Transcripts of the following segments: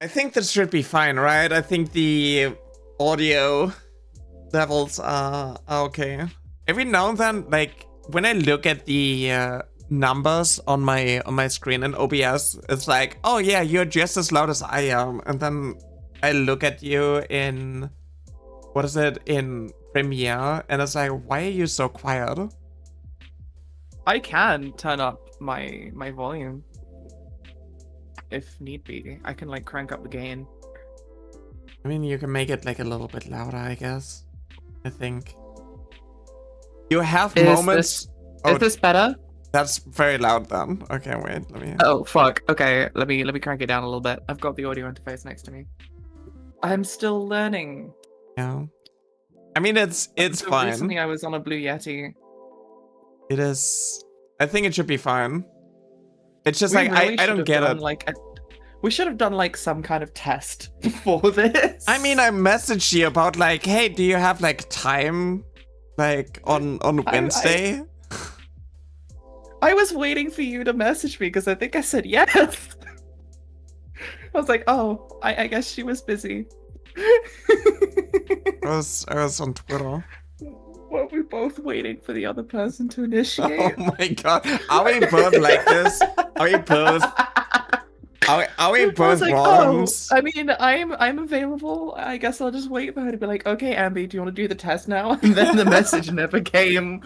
I think this should be fine, right? I think the audio levels are okay. Every now and then, like when I look at the numbers on my screen in OBS, it's like, oh yeah, you're just as loud as I am. And then I look at you in what is it in Premiere, and it's like, why are you so quiet? I can turn up my volume if need be. I can like crank up the gain. I mean, you can make it like a little bit louder, I guess. I think. You have moments. Is this better? That's very loud then. Okay, wait, let me. Oh fuck. Okay, let me crank it down a little bit. I've got the audio interface next to me. I'm still learning. Yeah. I mean, it's fine. Recently, I was on a Blue Yeti. It is. I think it should be fine. It's just like I don't get it. We should have done like some kind of test before this. I mean, I messaged you about like, hey, do you have like time, like on Wednesday? I was waiting for you to message me because I think I said yes. I was like, oh, I guess she was busy. I was on Twitter. Were we both waiting for the other person to initiate? Oh my god, are we both like this? Are we both? Are we both wrongs? Oh, I mean, I'm available. I guess I'll just wait for her to be like, okay, Ambi, do you want to do the test now? And then the message never came.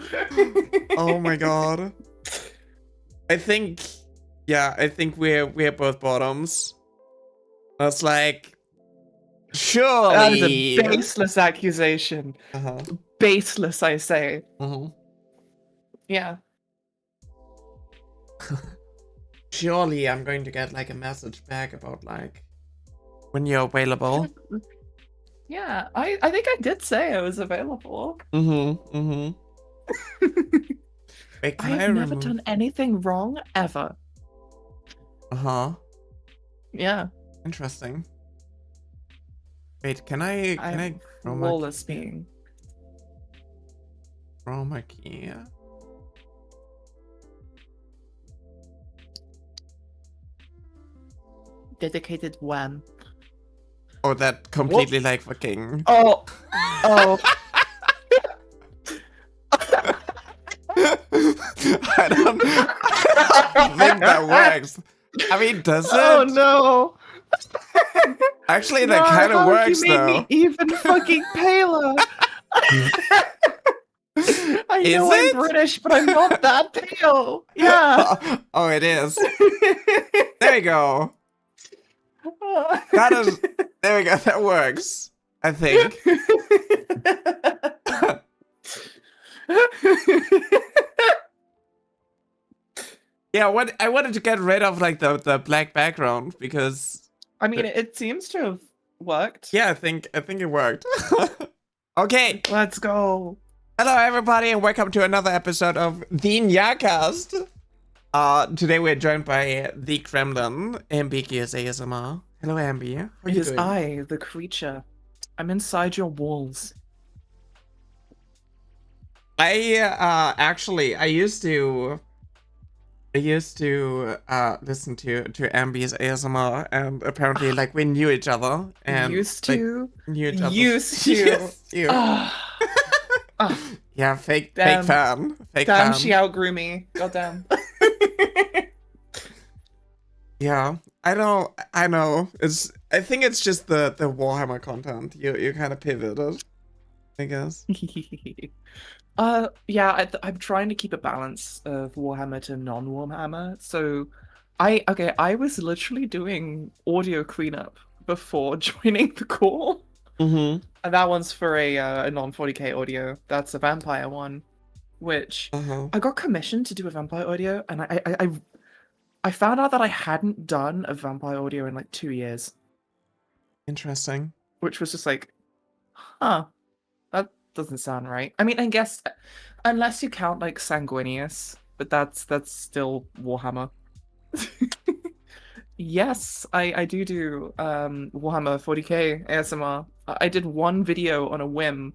Oh my god. I think we're both bottoms. That's like, surely. That is a baseless accusation. Baseless, I say. Yeah. Surely I'm going to get like a message back about like when you're available. Yeah, I think I did say I was available. Wait, I've never done anything wrong ever. Yeah. Interesting. Wait, can I flawless being. Chroma key. Dedicated wham. Oh, that completely like fucking. Oh. I don't think that works. I mean, does it? Oh no. Actually, that kind of works you made though. Me even fucking paler. I know I'm British, but I'm not that pale. Yeah. Oh, it is. There we go. That is. There we go. That works. I think. Yeah. What I wanted to get rid of like the black background because. I mean, it seems to have worked. Yeah, I think it worked. Okay. Let's go. Hello, everybody, and welcome to another episode of the NYACAST. Today we're joined by the Kremlin, Ambiguous ASMR. Hello, Ambi. How are you doing? I, the creature. I'm inside your walls. I used to listen to Ambi's ASMR, and apparently like we knew each other and used to. Yeah, fake fan. Damn, she outgrew me. Goddamn. Yeah, I know. I think it's just the Warhammer content. You kind of pivoted, I guess. Yeah, I'm trying to keep a balance of Warhammer to non-Warhammer. So, I was literally doing audio cleanup before joining the call. And that one's for a non-40k audio. That's a vampire one, which I got commissioned to do a vampire audio, and I found out that I hadn't done a vampire audio in like 2 years. Interesting. Which was just like, huh, that doesn't sound right. I mean, I guess unless you count like Sanguinius, but that's still Warhammer. Yes, I do Warhammer 40k ASMR. I did one video on a whim,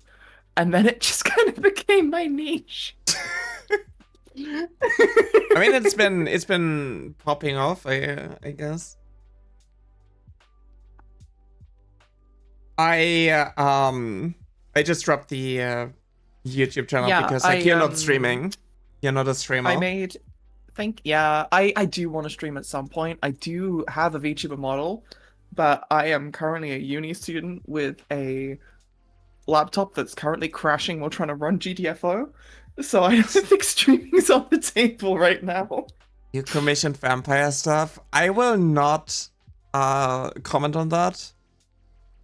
and then it just kind of became my niche. I mean, it's been popping off, I guess. I just dropped the YouTube channel Yeah, because like you're not streaming. You're not a streamer. I made. I do want to stream at some point. I do have a VTuber model, but I am currently a uni student with a laptop that's currently crashing while trying to run GTFO. So I don't think streaming's on the table right now. You commissioned vampire stuff. I will not comment on that.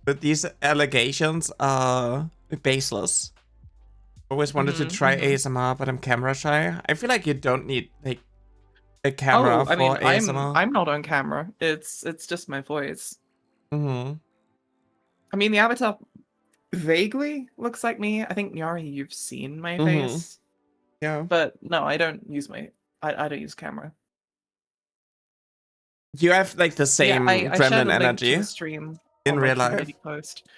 But these allegations are baseless. Always wanted to try ASMR, but I'm camera shy. I feel like you don't need like a camera for ASMR. I'm not on camera. It's just my voice. Mm-hmm. I mean, the avatar vaguely looks like me. I think Nyari, you've seen my face. Yeah. But no, I don't use I don't use camera. You have like the same gremlin energy to the stream in real life. Post.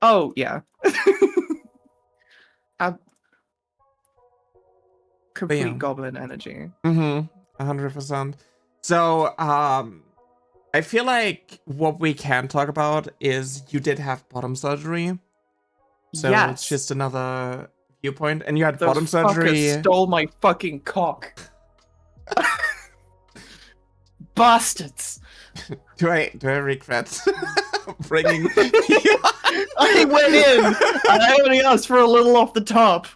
Oh yeah. Complete goblin energy. 100%. So I feel like what we can talk about is you did have bottom surgery. So it's just another viewpoint. And you had bottom surgery. Stole my fucking cock. Bastards. Do I regret bringing I went in and I only asked for a little off the top.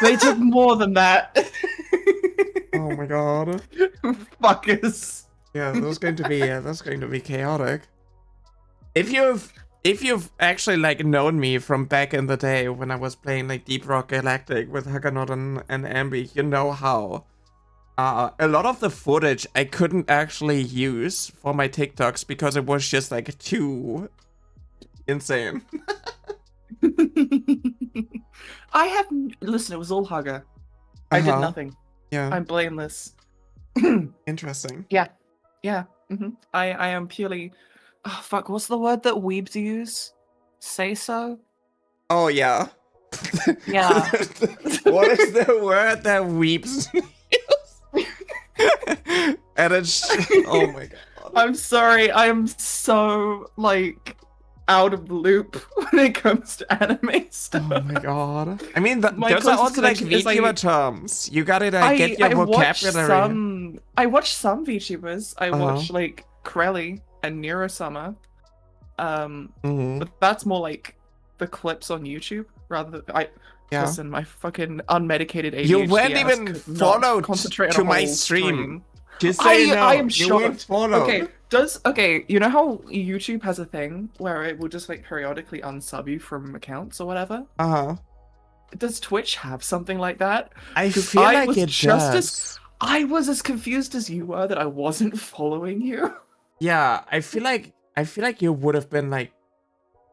They took more than that. Oh my god. Fuckers. Yeah, that's going to be chaotic. If you've actually like known me from back in the day when I was playing like Deep Rock Galactic with Haganot and Ambi, you know how a lot of the footage I couldn't actually use for my TikToks because it was just like too insane. Listen, it was all Hugger. I did nothing. Yeah. I'm blameless. Interesting. Yeah. I am purely... Oh, fuck, what's the word that weebs use? Say so? Oh, yeah. Yeah. What is the word that weeps use? And it's... Oh my god. I'm sorry, I am so, like, out of the loop when it comes to anime stuff. Oh my god. I mean, those are also like VTuber terms. You gotta get your vocabulary. I watch some VTubers. I watch like Krelly and Neurosummer. But that's more like the clips on YouTube rather than listen, my fucking unmedicated ADHD. You weren't even followed to my stream. Just so you know, I am shocked. Okay, you know how YouTube has a thing where it will just like periodically unsub you from accounts or whatever? Does Twitch have something like that? I feel like it does. I was as confused as you were that I wasn't following you. Yeah, I feel like you would have been like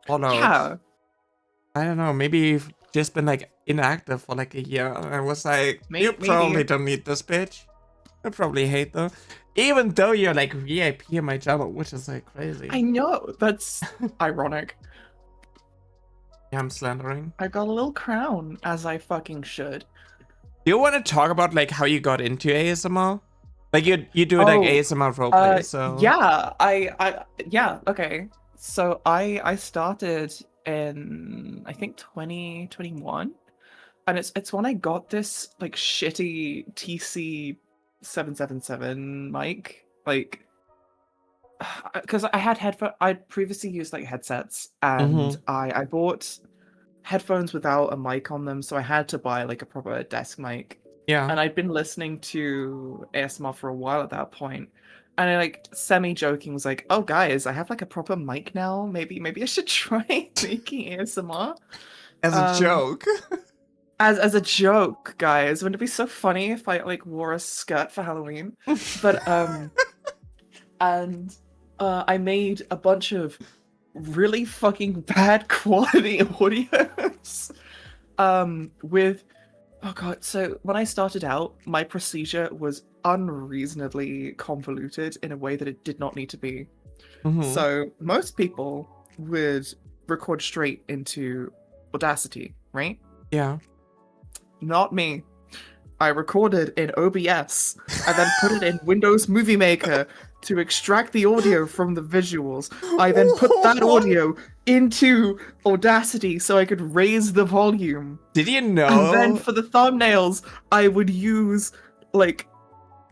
followed. Yeah. I don't know, maybe you've just been like inactive for like a year. And I was like, you probably don't need this bitch. I probably hate though. Even though you're like VIP in my channel, which is like crazy. I know, that's ironic. Yeah, I'm slandering. I got a little crown, as I fucking should. Do you want to talk about like how you got into ASMR? Like you do like ASMR roleplay, so yeah, okay. So I started in I think 2021, and it's when I got this like shitty TC 777 mic, like because I had I'd previously used like headsets, and I bought headphones without a mic on them, so I had to buy like a proper desk mic. Yeah. And I'd been listening to ASMR for a while at that point, and I like semi-joking was like, "Oh guys, I have like a proper mic now. Maybe I should try making ASMR as a joke." As a joke, guys. Wouldn't it be so funny if I like wore a skirt for Halloween? But and I made a bunch of really fucking bad quality audios with oh god. So when I started out, my procedure was unreasonably convoluted in a way that it did not need to be. So most people would record straight into Audacity, right? Yeah. Not me. I recorded in OBS and then put it in Windows Movie Maker to extract the audio from the visuals. I then put that What? audio into Audacity so I could raise the volume. Did you And know? then for the thumbnails, I would use like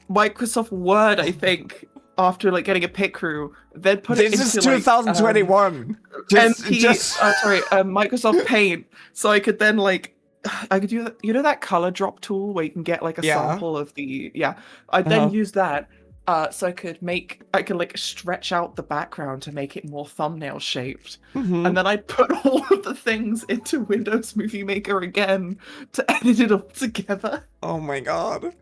Microsoft Word, I think, after like getting a pit crew. Then put it into This is 2021. Microsoft Paint, so I could then like I could do that color drop tool where you can get like a sample of the I'd then use that so I could like stretch out the background to make it more thumbnail shaped. And then I'd put all of the things into Windows Movie Maker again to edit it all together. Oh my god.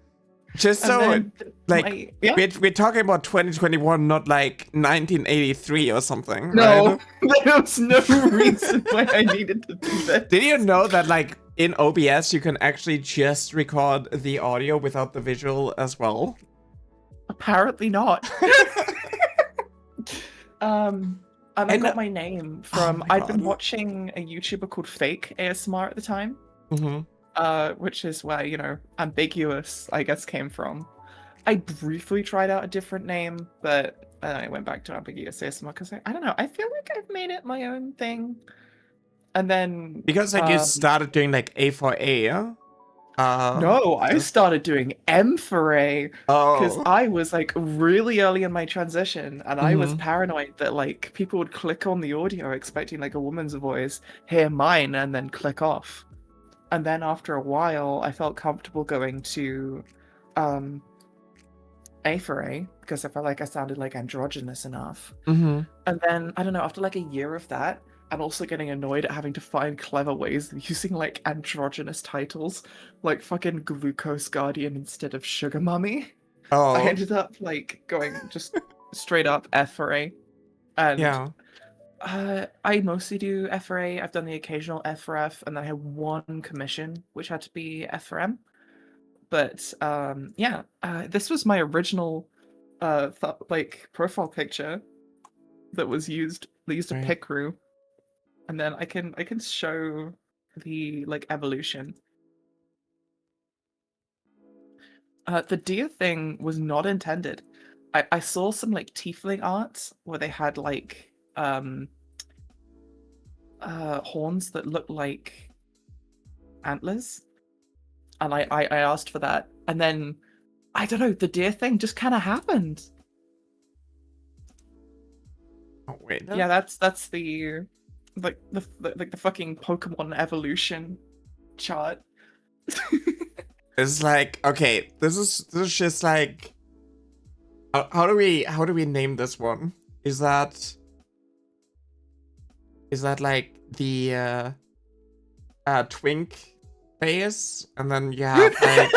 Just so, like, we're talking about 2021, not like 1983 or something, No, right? there was no reason why I needed to do that. Did you know that, like, in OBS, you can actually just record the audio without the visual as well? Apparently not. And I got my name from, I'd been watching a YouTuber called Fake ASMR at the time. Which is where, you know, Ambiguous, I guess, came from. I briefly tried out a different name, but I went back to Ambiguous ASMR because I don't know, I feel like I've made it my own thing. And then... Because, like, you started doing, like, A4A, no, I started doing M4A because I was, like, really early in my transition, and I was paranoid that, like, people would click on the audio expecting, like, a woman's voice, hear mine, and then click off. And then after a while, I felt comfortable going to A4A because I felt like I sounded like androgynous enough. And then, I don't know, after like a year of that, and also getting annoyed at having to find clever ways of using like androgynous titles, like fucking Glucose Guardian instead of Sugar Mummy, I ended up like going just straight up F4A. And I mostly do F4A. I've done the occasional F4F, and then I had one commission, which had to be F4M. But this was my original like profile picture that was used. They used a pick crew, and then I can show the like evolution. The deer thing was not intended. I saw some like tiefling art where they had like horns that look like antlers, and I asked for that, and then I don't know, the deer thing just kind of happened. Oh wait, yeah, that's the like the fucking Pokemon evolution chart. It's like, okay, this is just like, how do we name this one? Is that like the twink face, and then you have like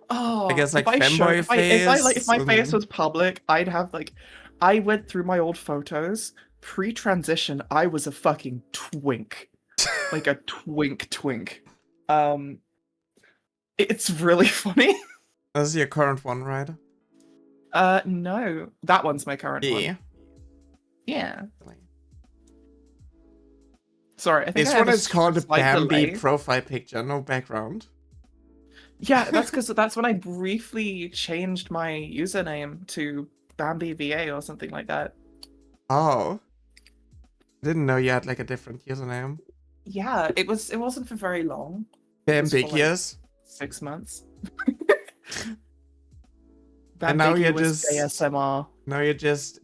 I guess like femboy face. If my face was public, I'd have like, I went through my old photos pre-transition. I was a fucking twink, like a twink. It's really funny. This is your current one, right? No, that one's my current one. Yeah. Sorry, I think this one is called a Bambi profile picture, no background. Yeah, that's because that's when I briefly changed my username to Bambi VA or something like that. Oh, I didn't know you had like a different username. Yeah, it wasn't for very long. Ambiguous. Like 6 months. And now you're just ASMR. Now you're just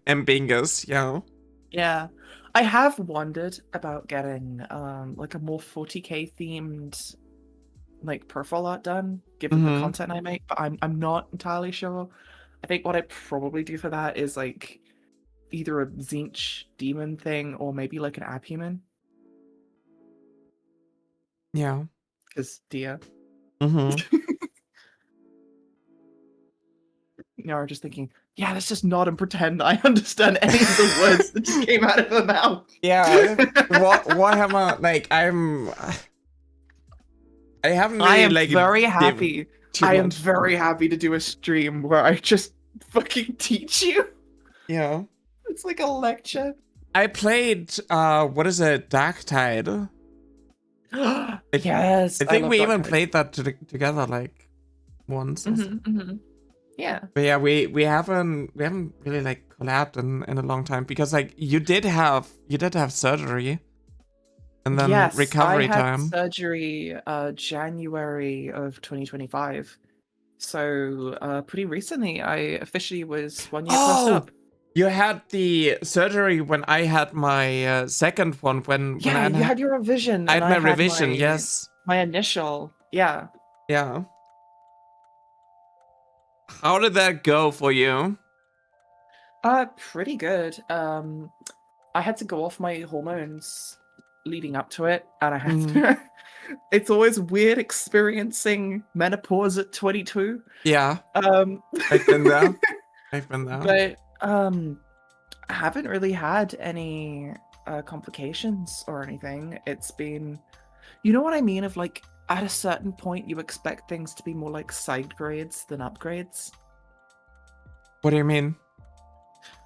Ambiguous, yeah. Yeah. I have wondered about getting like a more 40k themed like profile art done, given the content I make, but I'm not entirely sure. I think what I probably do for that is like either a Zinch demon thing or maybe like an abhuman. Yeah. Because deer. Mm-hmm. Now I'm just thinking, yeah, let's just nod and pretend I understand any of the words that just came out of her mouth. Yeah. Warhammer, like I haven't really, I am like, very happy. I am very happy to do a stream where I just fucking teach you. Yeah. It's like a lecture. I played what is it, Darktide. Yes. I think we even played that together like once. Yeah. But yeah, we haven't really like collabed in a long time because like you did have surgery and then Yes, I recovery had time. surgery January of 2025. So pretty recently, I officially was 1 year post Oh, up. you had the surgery when I had my second one when Yeah, you had your revision, I and had I my had revision. Yes. my initial. Yeah. Yeah. How did that go for you? Pretty good. I had to go off my hormones leading up to it, and I had Mhm. to. It's always weird experiencing menopause at 22. Yeah, Um, I've been there. I've been there. but I haven't really had any complications or anything. It's been, you know what I mean? Of like, at a certain point, you expect things to be more like side grades than upgrades. What do you mean?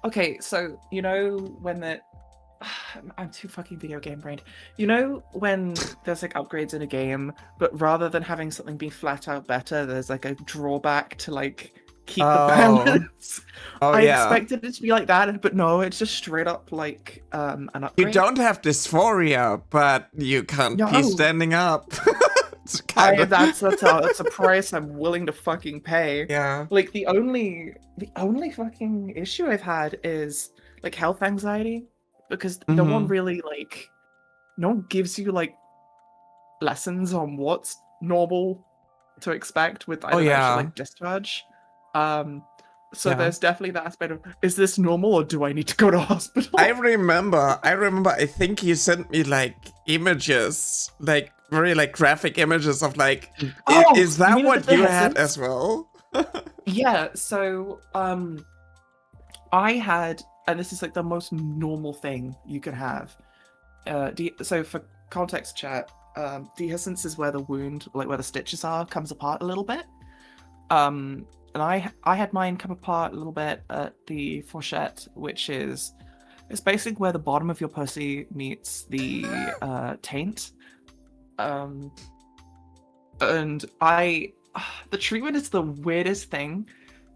Okay, so you know when the I'm too fucking video game brained. You know when there's like upgrades in a game, but rather than having something be flat out better, there's like a drawback to like keep the Oh, balance. oh I yeah. expected it to be like that, but no, it's just straight up like an You upgrade. don't have dysphoria, but you can't be No, standing up. It's kind I of that's a price I'm willing to fucking pay. yeah. Like the only fucking issue I've had is like health anxiety because Mm-hmm. no one gives you like lessons on what's normal to expect with Oh either actual yeah, like discharge. Um, so yeah. there's definitely that aspect of, is this normal or do I need to go to I hospital? remember. I remember. I think you sent me like images, like very like graphic images of like, Oh, is you that mean with the what you had dehiscence? as well? Yeah, so I had, and this is like the most normal thing you could have. So for context chat, dehiscence is where the wound, like where the stitches are, comes apart a little bit. And I had mine come apart a little bit at the fourchette, which is it's basically where the bottom of your pussy meets the taint. Um, and the treatment is the weirdest thing.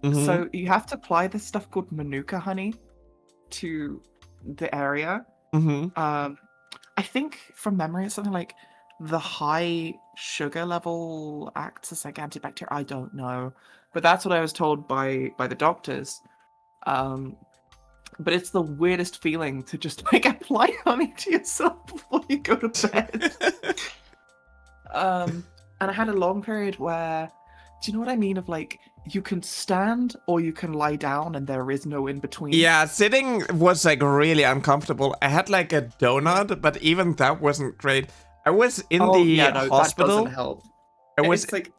Mm-hmm. So you have to apply this stuff called manuka honey to the area. Mm-hmm. Um, I think from memory, it's something like the high sugar level acts as like antibacterial. I don't know, but that's what I was told by the doctors. Um, but it's the weirdest feeling to just like apply honey to yourself before you go to bed. And I had a long period where, do you know what I mean? Of like, you can stand or you can lie down, and there is no in between. Yeah, sitting was like really uncomfortable. I had like a Yeah. donut, but even that wasn't great. I was in Oh the yeah, no, that doesn't hospital. help. I was It's like,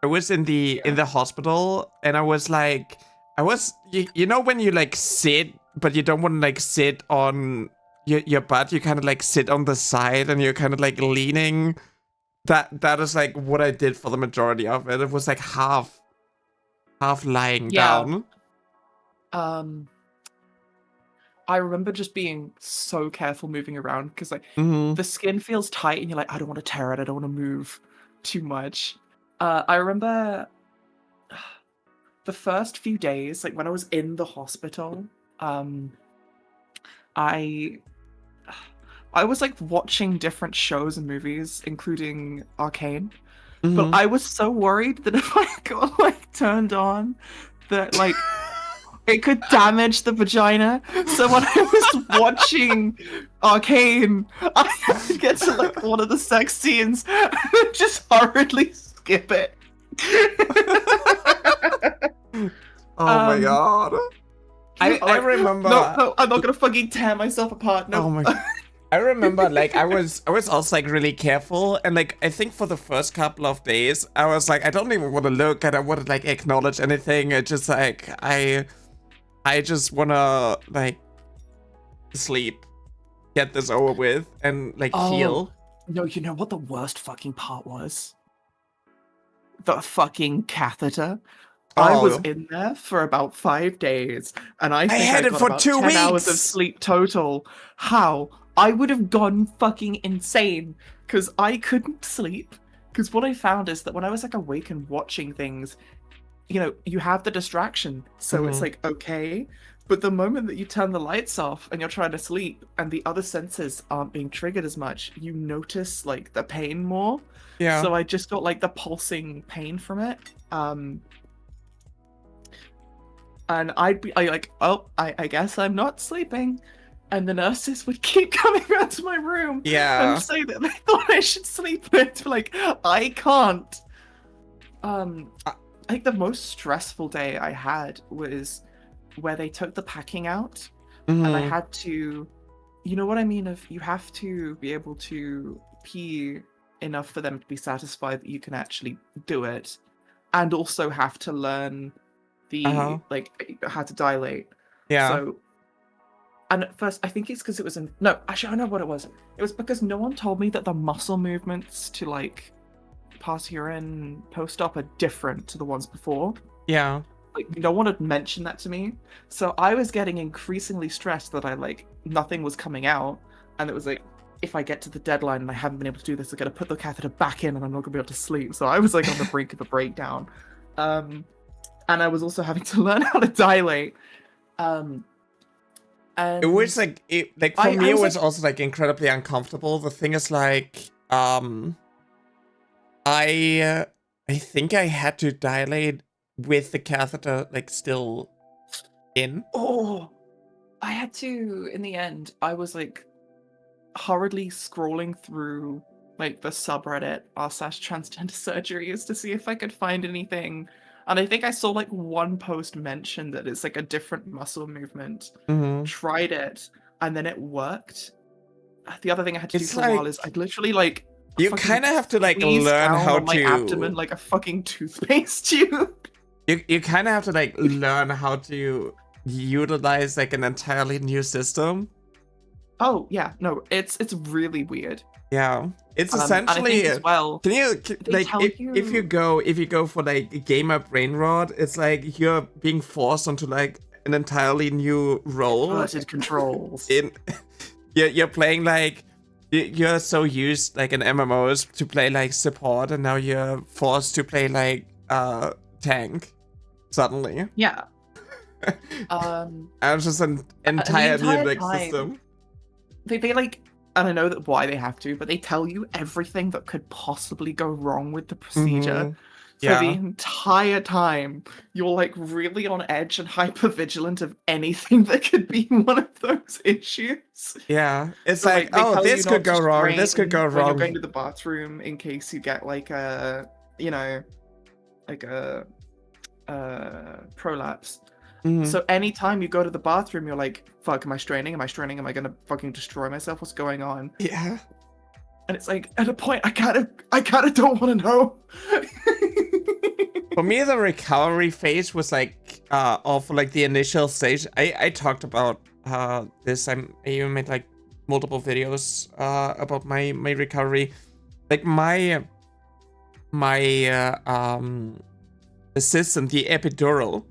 I was in yeah. the hospital, and I was like, you know when you like sit, but you don't want to like sit on your butt. You kind of like sit on the side, and you're kind of like leaning. That is like what I did for the majority of it. It was like half lying Yeah. down. Um, I remember just being so careful moving around because like Mm-hmm. the skin feels tight and you're like, I don't want to tear it, I don't want to move too much. I remember the first few days, like when I was in the hospital, I I was like watching different shows and movies, including Arcane. But Mm-hmm. I was so worried that if I got like turned on, that like it could damage the vagina. So when I was watching Arcane, I had to get to like one of the sex scenes and just hurriedly skip it. Oh my um, god. I like no, remember. no, I'm not gonna fucking tear myself apart. Oh No. my. I remember like I was also like really careful, and like I think for the first couple of days I was like I don't even want to look, I don't want to like acknowledge anything. It's just like I just wanna like sleep, get this over with, and like Oh heal. no, you know what the worst fucking part was? The fucking catheter. I was Oh, in there for about 5 days, and I I think I had it got for about two 10 hours of weeks. sleep total. How? I would have gone fucking insane because I couldn't sleep. Because what I found is that when I was like awake and watching things, you have the distraction, so it's like, okay. But the moment that you turn the lights off and you're trying to sleep and the other senses aren't being triggered as much, you notice like the pain more. Yeah. So I just got like the pulsing pain from it. And I'd be like, oh, I guess I'm not sleeping. And the nurses would keep coming around to my room and say that they thought I should sleep. But like, I can't. I think the most stressful day I had was where they took the packing out, and I had to, you know what I mean? If you have to be able to pee enough for them to be satisfied that you can actually do it, and also have to learn the like how to dilate. Yeah. So, and at first I think it's because it was no, actually I know what it was. It was because no one told me that the muscle movements to like pass urine post-op are different to the ones before. Yeah. Like no one had mentioned that to me. So I was getting increasingly stressed that I like nothing was coming out, and it was like, if I get to the deadline and I haven't been able to do this, I'm gonna put the catheter back in and I'm not gonna be able to sleep. So I was like on the brink of a breakdown. And I was also having to learn how to dilate. And it was like for me it was like, also like incredibly uncomfortable. The thing is like I think I had to dilate with the catheter like still in. Oh, I had to in the end. I was like hurriedly scrolling through like the subreddit r/transgender surgeries to see if I could find anything. And I think I saw like one post mention that it's like a different muscle movement. Tried it, and then it worked. The other thing I had to do for a while is I'd literally like you kind of have to like learn how to my abdomen like a fucking toothpaste tube. You kind of have to like learn how to utilize like an entirely new system. Oh yeah, no, it's really weird. Yeah, it's essentially as well. Can you like if you go for like a gamer brain rot, it's like you're being forced onto like an entirely new role. Inverted controls. You're playing like you're so used like in MMOs to play like support, and now you're forced to play like tank suddenly. Yeah. And it's just an entirely like system. They like, and I know that why they have to, but they tell you everything that could possibly go wrong with the procedure. So the entire time you're like really on edge and hyper vigilant of anything that could be one of those issues. Yeah, it's so, like oh, this could go wrong. This could go wrong. When you're going to the bathroom in case you get like a, like a prolapse. So anytime you go to the bathroom, you're like, fuck, am I straining? Am I straining? Am I gonna fucking destroy myself? What's going on? Yeah. And it's like, at a point, I kind of don't want to know. For me, the recovery phase was like, of like the initial stage. I talked about this. I even made like multiple videos about my recovery. Like my assistant, the epidural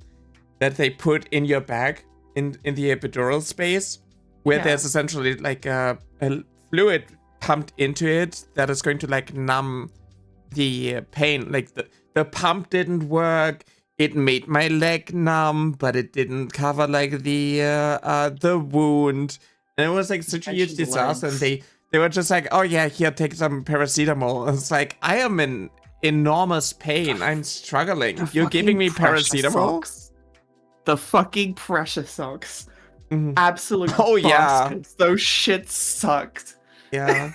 that they put in your bag in the epidural space, where there's essentially like a fluid pumped into it that is going to like numb the pain. Like the pump didn't work. It made my leg numb, but it didn't cover like the wound. And it was like such a huge disaster. And they were just like, oh yeah, here, take some paracetamol. And it's like, I am in enormous pain. I'm struggling. You're giving me paracetamol? Socks. The fucking pressure socks. Absolute bastards. Those shits sucked. Yeah.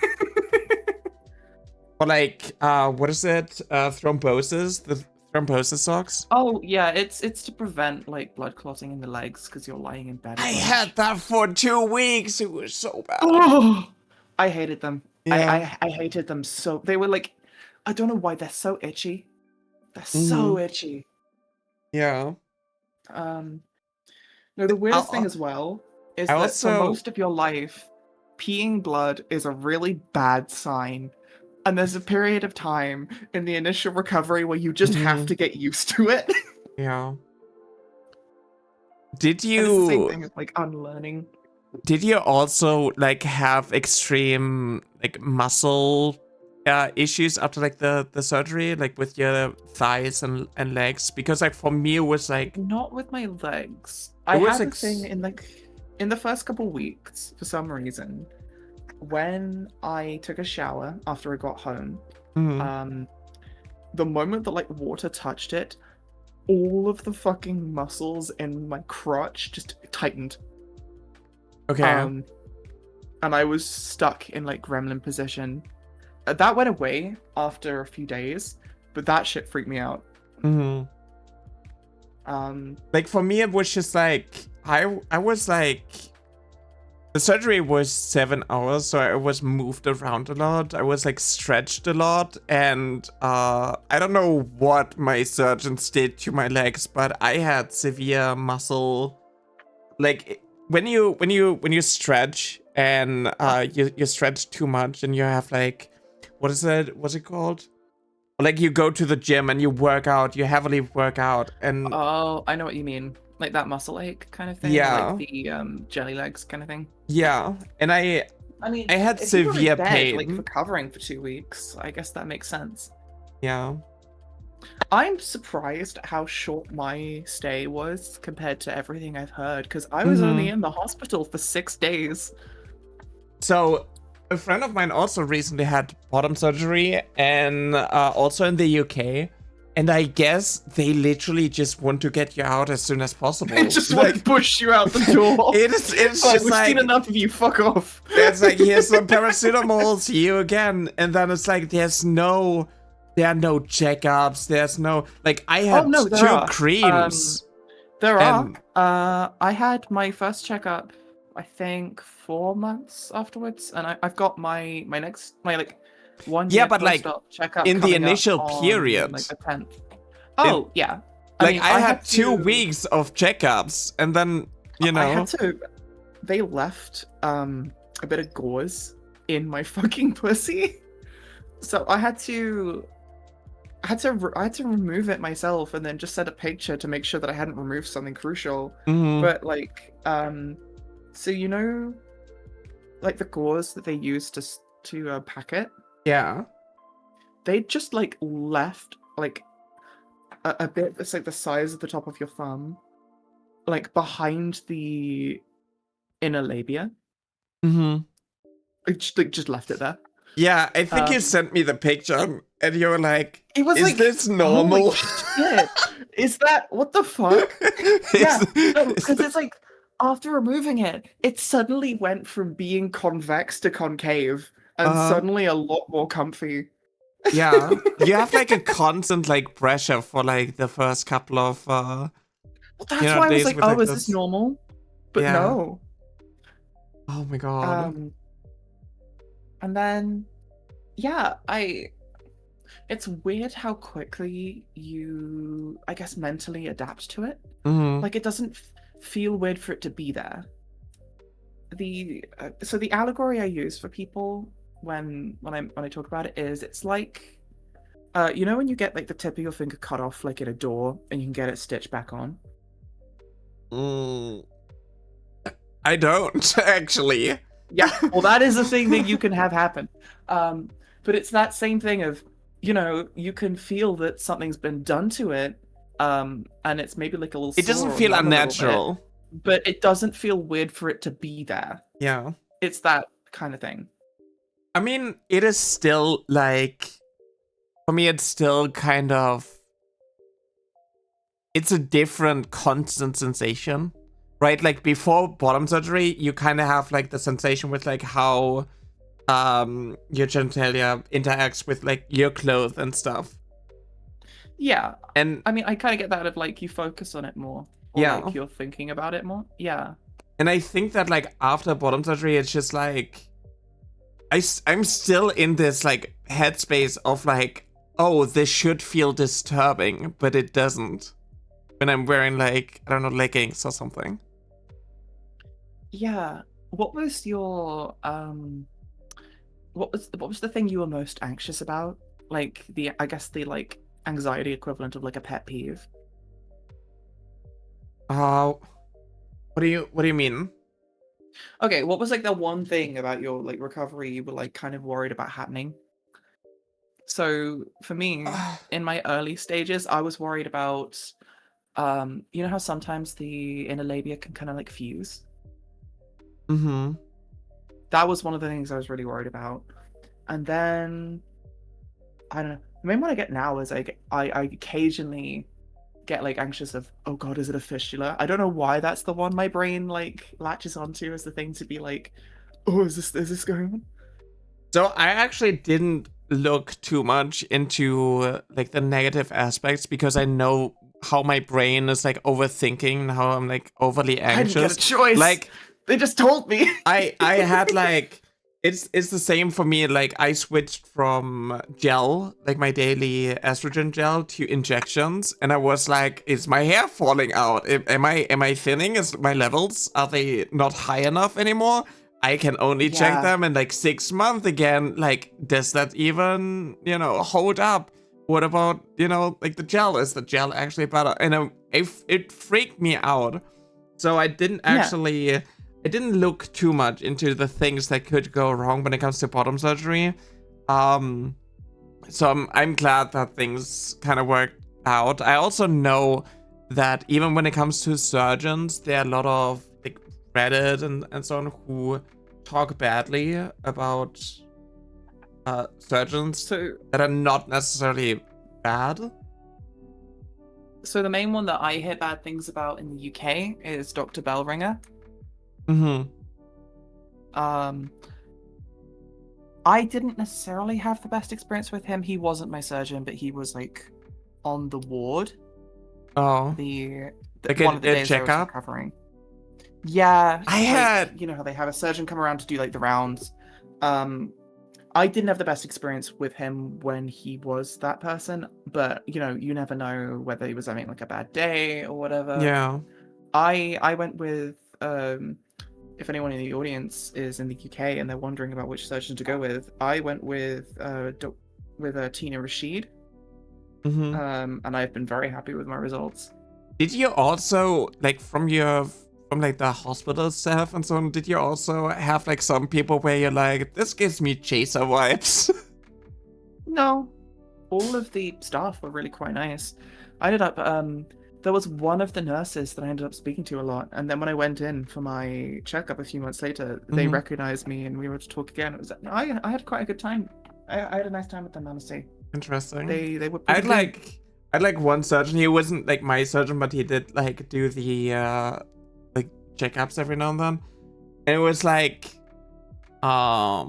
Or like, what is it? Thrombosis? The thrombosis socks? Oh, yeah, it's to prevent like blood clotting in the legs because you're lying in bed. I had that for 2 weeks. It was so bad. Oh, I hated them. Yeah. I hated them so. They were like, I don't know why they're so itchy. They're so itchy. Yeah. No, the weirdest thing as well is that for most of your life, peeing blood is a really bad sign. And there's a period of time in the initial recovery where you just have to get used to it. Yeah. Did you... And it's the same thing as like unlearning. Did you also like have extreme like muscle issues after like the surgery, like with your thighs and legs? Because like for me it was like Not with my legs. it I was had the like thing in the first couple weeks for some reason. When I took a shower after I got home, mhm. the moment that like water touched it, all of the fucking muscles in my crotch just tightened. Okay. Um, and I was stuck in like gremlin position. That went away after a few days, but that shit freaked me out. Hmm. Um, Like for me, it was just like I was like the surgery was 7 hours, so I was moved around a lot. I was like stretched a lot, and I don't know what my surgeons did to my legs, but I had severe muscle. Like when you stretch and you stretch too much and you have like what's it called? Like you go to the gym and you work out, you heavily work out, and oh, I know what you mean. Like that muscle ache kind of thing, or like yeah, the jelly legs kind of thing. yeah, and I mean, I had if you were in severe bed, like pain. recovering for 2 weeks, I guess that makes sense. Yeah. I'm surprised how short my stay was compared to everything I've heard, because I was only Hmm. in the hospital for 6 days. So a friend of mine also recently had bottom surgery, and also in the UK. And I guess they literally just want to get you out as soon as possible. I just want to Like, push you out the door. it's Like, just we've seen like enough of you, fuck off. it's like here's some paracetamol, see you again, and then it's like there are no checkups. There's no like I Oh had no, there two are. creams There are. and I had my first checkup, I think 4 months afterwards, and I've got my next my like one yeah, year but like post-op checkup in the coming up initial on period, like the 10th. in Oh yeah. I like mean, I I had had two to. weeks of checkups, and then I had to. They left a bit of gauze in my fucking pussy, so I had to remove it myself and then just send a picture to make sure that I hadn't removed something crucial. Mhm. But like, so you know, like the gauze that they use to pack it, Yeah. they just like left like a bit that's like the size of the top of your thumb, like behind the inner labia. Mhm. It just, like, just left it there. Yeah, I think you Um, sent me the picture, and you were like, it was "Is like, this holy normal?" shit, is that what the fuck? Yeah, no, Is because it's like after removing it, it suddenly went from being convex to concave and uh suddenly a lot more comfy. yeah. You have like a constant like pressure for like the first couple of Well, that's why I was days like, with oh, like is this this. normal? But Yeah. no. Oh my god. Um, and then yeah, it's weird how quickly you, I guess, mentally adapt to it. Mhm. Like it doesn't feel weird for it to be there. So the allegory I use for people when I talk about it is it's like you know when you get like the tip of your finger cut off like in a door and you can get it stitched back on. Mm, I don't actually. Yeah, well that is a thing that you can have happen. But it's that same thing of, you know, you can feel that something's been done to it, and it's maybe like a little It doesn't sore or feel numb a little bit, unnatural. but it doesn't feel weird for it to be there. Yeah. It's that kind of thing. I mean, it is still like for me it's still kind of it's a different constant sensation, right? Like before bottom surgery, you kind of have like the sensation with like how your genitalia interacts with like your clothes and stuff. Yeah, And I mean, I kind of get that of like you focus on it more, or yeah, like you're thinking about it more. Yeah. and I think that like after bottom surgery, it's just like I'm still in this like headspace of like, oh, this should feel disturbing, but it doesn't when I'm wearing like I don't know leggings or something. Yeah. What was your what was the thing you were most anxious about? Like the, I guess the like anxiety equivalent of like a pet peeve. Uh, what do you mean? Okay, what was like the one thing about your like recovery you were like kind of worried about happening? So for me, in my early stages, I was worried about, you know how sometimes the inner labia can kind of like fuse? Mm-hmm. That was one of the things I was really worried about. And then, I don't know, the main one I get now is I occasionally get like anxious of, oh God, is it a fistula? I don't know why that's the one my brain like latches onto as the thing to be like, oh, is this going on? So I actually didn't look too much into like the negative aspects because I know how my brain is like overthinking and how I'm like overly I didn't get a anxious. choice. Like They just told me. I had like it's the same for me. Like I switched from gel, like my daily estrogen gel, to injections, and I was like, is my hair falling out? Am I thinning? Is my levels, are they not high enough anymore? I can only check Yeah. them in like 6 months again. Like, does that even, hold up? What about, like the gel? Is the gel actually better? And it freaked me out. So I didn't look too much into the things that could go wrong when it comes to bottom surgery. So I'm glad that things kind of worked out. I also know that even when it comes to surgeons, there are a lot of like Reddit and so on who talk badly about surgeons that are not necessarily bad. So the main one that I hear bad things about in the UK is Dr. Bellringer. Mm-hmm. I didn't necessarily have the best experience with him. He wasn't my surgeon, but he was like on the ward. Oh. Like one of the days checkup? I was recovering. Yeah, I had, you know how they have a surgeon come around to do like the rounds. I didn't have the best experience with him when he was that person, but you never know whether he was having like a bad day or whatever. Yeah. I went with if anyone in the audience is in the UK and they're wondering about which surgeon to go with, I went with Tina Rashid. Mm-hmm. And I've been very happy with my results. Did you also, like, from like the hospital staff and so on, did you also have like some people where you're like, this gives me chaser vibes? No, all of the staff were really quite nice. I ended up there was one of the nurses that I ended up speaking to a lot, and then when I went in for my checkup a few months later, they recognized me and we were to talk again. It was I had quite a good time. I had a nice time with them, honestly. Interesting. They were I'd like one surgeon. He wasn't like my surgeon, but he did like do the like checkups every now and then. And it was like I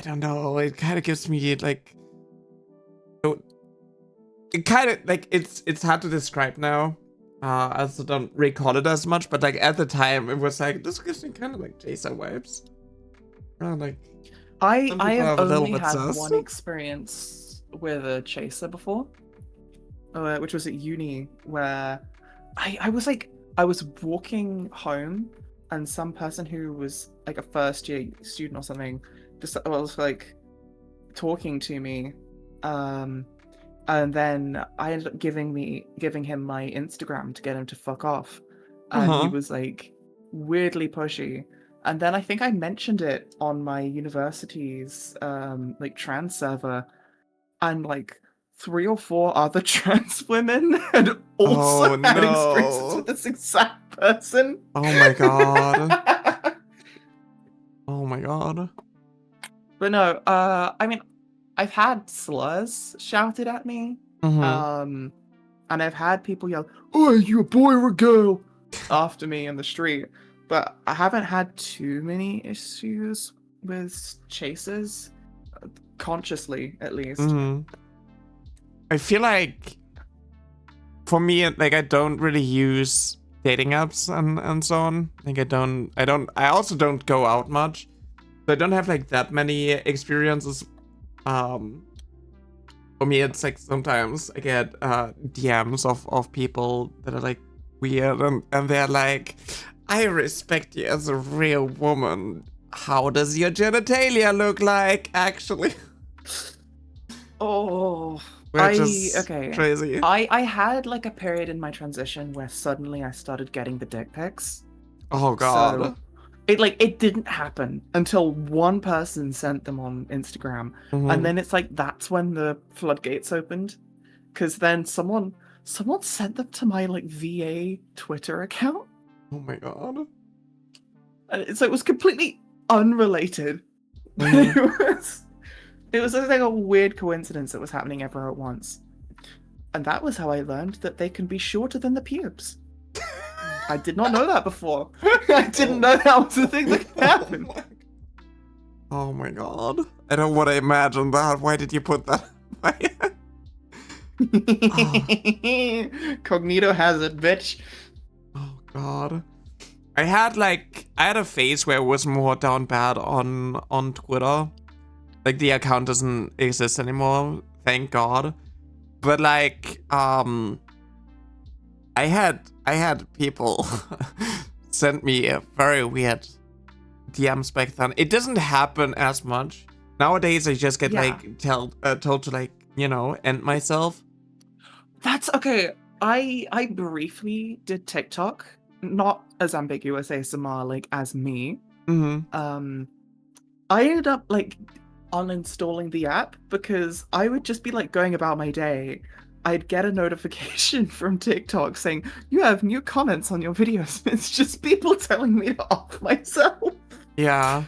don't know, it kind of gives me like it kind of like it's hard to describe now. I also don't recall it as much, but like at the time it was like, this gives me kind of like chaser vibes. Like I have only had one experience with a chaser before, which was at uni, where I was walking home and some person who was like a first year student or something just was like talking to me, and then I ended up giving him my Instagram to get him to fuck off, and he was like weirdly pushy. And then I think I mentioned it on my university's like trans server, and like 3 or 4 other trans women had also had experiences with this exact person. Oh my god. Oh my god. But no, I mean, I've had slurs shouted at me, and I've had people yell, "Oh, are you a boy or a girl?" after me in the street. But I haven't had too many issues with chasers, consciously at least. I feel like for me, like I don't really use dating apps and so on. Like I also don't go out much. So I don't have like that many experiences. For me, it's like sometimes I get DMs of people that are like weird and they're like, I respect you as a real woman. How does your genitalia look like, actually? Oh, okay. Crazy. I had like a period in my transition where suddenly I started getting the dick pics. Oh god. it didn't happen until one person sent them on Instagram, and then it's like that's when the floodgates opened, because then someone sent them to my like VA Twitter account. Oh my god. So it was completely unrelated. It was like a weird coincidence that was happening everywhere at once. And that was how I learned that they can be shorter than the pubes. I did not know that before. I didn't know that was a thing that could happen. Oh my god. I don't want to imagine that. Why did you put that? Cognito hazard, bitch. Oh god. I had a phase where it was more down bad on Twitter. Like the account doesn't exist anymore, thank god. But like I had people send me a very weird DMs back then. It doesn't happen as much. Nowadays I just get like told to like, you know, end myself. That's okay. I briefly did TikTok, not as Ambiguous ASMR, like as me. I ended up like uninstalling the app because I would just be like going about my day. I'd get a notification from TikTok saying, you have new comments on your videos. It's just people telling me to off myself. Yeah.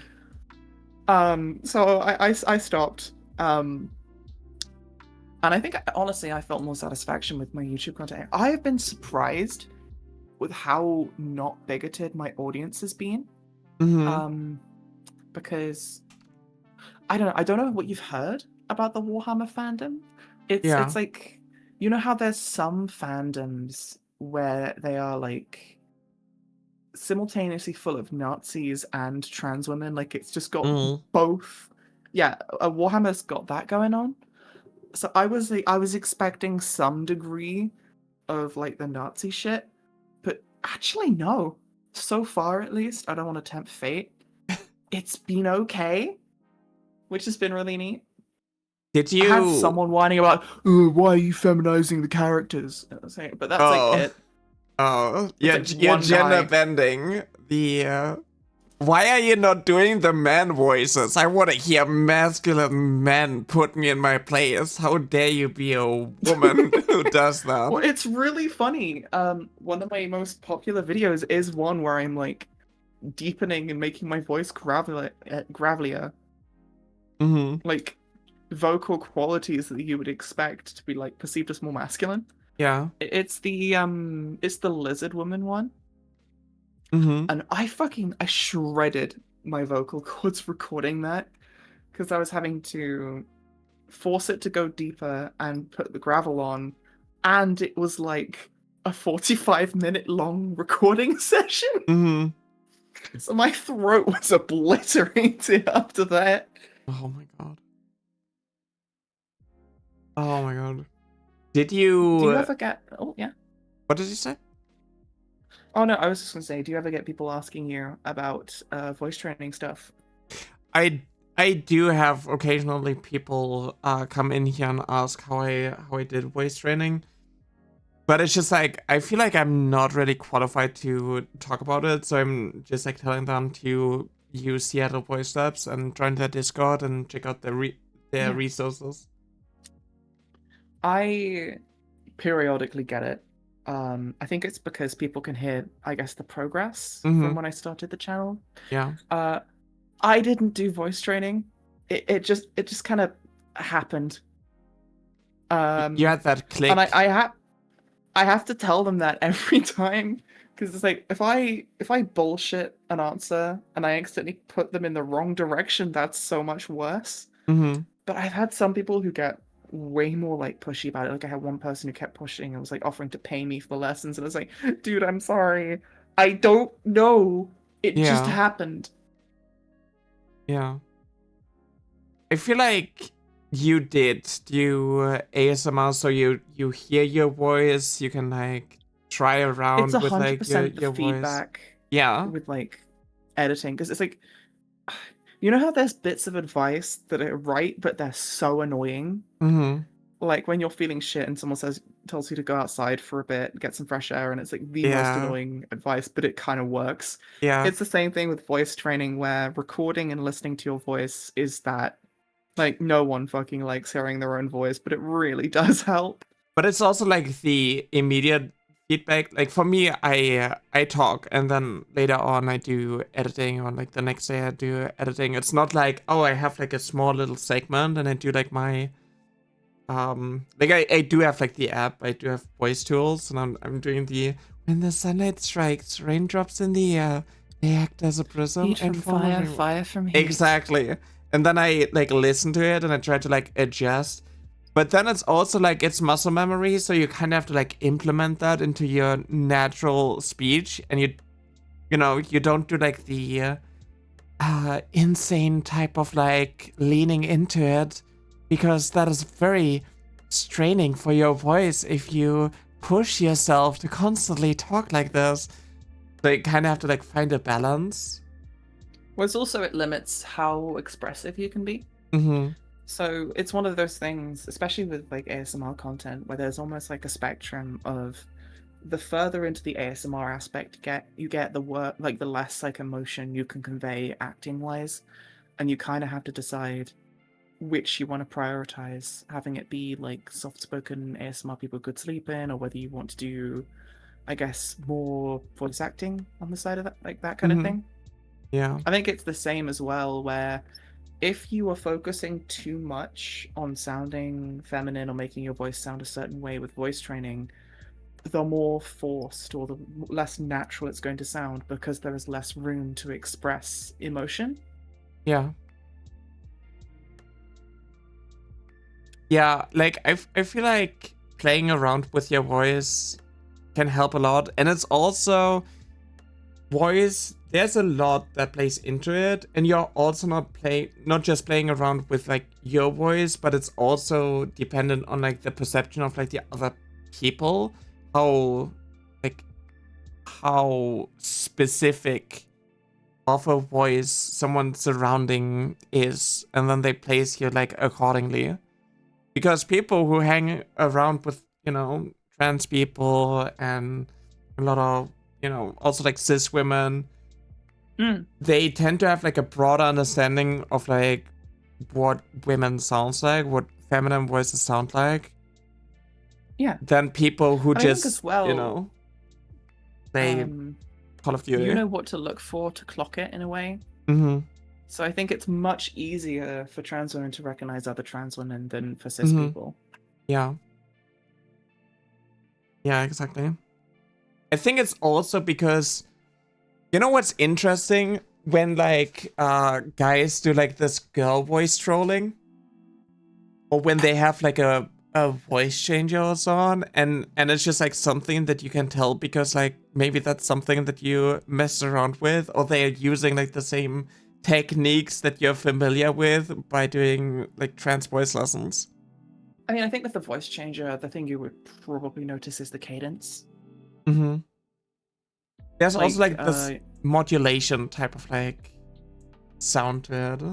So I stopped. And I think honestly I felt more satisfaction with my YouTube content. I have been surprised with how not bigoted my audience has been. Because I don't know what you've heard about the Warhammer fandom. It's like, you know how there's some fandoms where they are like simultaneously full of Nazis and trans women, like it's just got both. Yeah, Warhammer's got that going on. So I was expecting some degree of like the Nazi shit, but actually no. So far at least, I don't want to tempt fate. It's been okay, which has been really neat. Did you? I had someone whining about, why are you feminizing the characters? But that's like it. Oh, yeah, like you're gender bending the. Why are you not doing the man voices? I want to hear masculine men put me in my place. How dare you be a woman who does that? Well, it's really funny. One of my most popular videos is one where I'm like deepening and making my voice gravelier. Like vocal qualities that you would expect to be like perceived as more masculine. Yeah. It's the lizard woman one. And I shredded my vocal cords recording that because I was having to force it to go deeper and put the gravel on, and it was like a 45-minute long recording session. So my throat was obliterated after that. Oh my god. Oh my god. Did you... Do you ever get... Oh, yeah. What did you say? Oh, no, I was just going to say, do you ever get people asking you about voice training stuff? I do have occasionally people come in here and ask how I did voice training. But it's just like, I feel like I'm not really qualified to talk about it. So I'm just like telling them to use Seattle Voice Labs and join their Discord and check out their resources. I periodically get it. I think it's because people can hear, I guess, the progress from when I started the channel. Yeah. I didn't do voice training. It just kind of happened. You had that click. And I have to tell them that every time, because it's like if I bullshit an answer and I accidentally put them in the wrong direction, that's so much worse. But I've had some people who get way more like pushy about it. Like I had one person who kept pushing and was like offering to pay me for the lessons, and I was like, dude, I'm sorry, I don't know, it just happened. Yeah, I feel like you did ASMR, so you hear your voice, you can like try around with like your feedback voice. Yeah, with like editing, because it's like, you know how there's bits of advice that are right, but they're so annoying? Like when you're feeling shit and someone says, tells you to go outside for a bit, get some fresh air, and it's like the most Yeah. annoying advice, but it kind of works. Yeah. It's the same thing with voice training, where recording and listening to your voice is that, like, no one fucking likes hearing their own voice, but it really does help. But it's also like the immediate feedback. Like for me, I talk and then later on I do editing, or like the next day I do editing. It's not like, oh, I have like a small little segment and I do like my like I do have like the app. I do have voice tools, and I'm doing the when the sunlight strikes, raindrops in the air, they act as a prism. Heat from and form fire, a- fire from heat. Exactly. And then I like listen to it and I try to like adjust. But then it's also like it's muscle memory, so you kind of have to like implement that into your natural speech, and you know, you don't do like the insane type of like leaning into it, because that is very straining for your voice if you push yourself to constantly talk like this. So you kind of have to like find a balance. Well, it's also, it limits how expressive you can be. Mm-hmm. So it's one of those things, especially with like ASMR content, where there's almost like a spectrum of the further into the ASMR aspect you get the work, like the less like emotion you can convey acting wise, and you kind of have to decide which you want to prioritize, having it be like soft-spoken ASMR people could sleep in, or whether you want to do, I guess, more voice acting on the side of that, like that kind of thing. Yeah. I think it's the same as well, where if you are focusing too much on sounding feminine or making your voice sound a certain way with voice training, the more forced or the less natural it's going to sound, because there is less room to express emotion. Yeah. Yeah, like I feel like playing around with your voice can help a lot, and it's also voice. There's a lot that plays into it, and you're also not just playing around with like your voice, but it's also dependent on like the perception of like the other people, how specific of a voice someone surrounding is, and then they place you like accordingly. Because people who hang around with, you know, trans people and a lot of, you know, also like cis women, they tend to have like a broader understanding of like what women sounds like, what feminine voices sound like. Yeah. Than people who and just, I think as well, you know, they Call of Duty. You know what to look for to clock it in a way. Mm-hmm. So I think it's much easier for trans women to recognize other trans women than for cis people. Yeah. Yeah, exactly. I think it's also because, you know what's interesting? When like guys do like this girl voice trolling, or when they have like a voice changer or so on, and it's just like something that you can tell because like maybe that's something that you mess around with, or they're using like the same techniques that you're familiar with by doing like trans voice lessons. I mean, I think with the voice changer, the thing you would probably notice is the cadence. Mm-hmm. There's also like Like, this modulation type of like sound to it.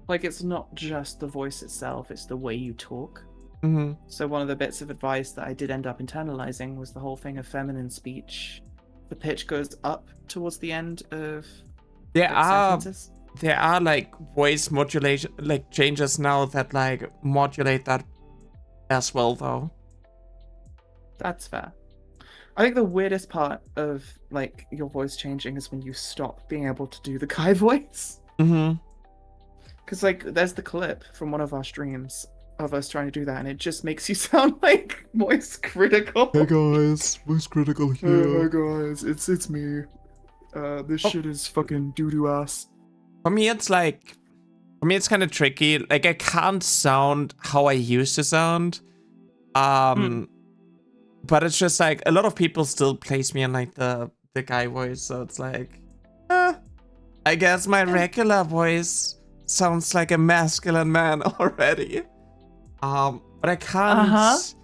Like, it's not just the voice itself, it's the way you talk. Mm-hmm. So one of the bits of advice that I did end up internalizing was the whole thing of feminine speech. The pitch goes up towards the end of sentences. There are like voice modulation like changes now that like modulate that as well though. That's fair. I think the weirdest part of like your voice changing is when you stop being able to do the Kai voice. Mm-hmm. Because like there's the clip from one of our streams of us trying to do that, and it just makes you sound like voice critical. Hey guys, voice critical here. Hey guys, it's me. This shit is fucking doo-doo ass. For me it's kind of tricky. Like I can't sound how I used to sound. But it's just like a lot of people still place me in like the guy voice, so it's like I guess my regular voice sounds like a masculine man already. But I can't.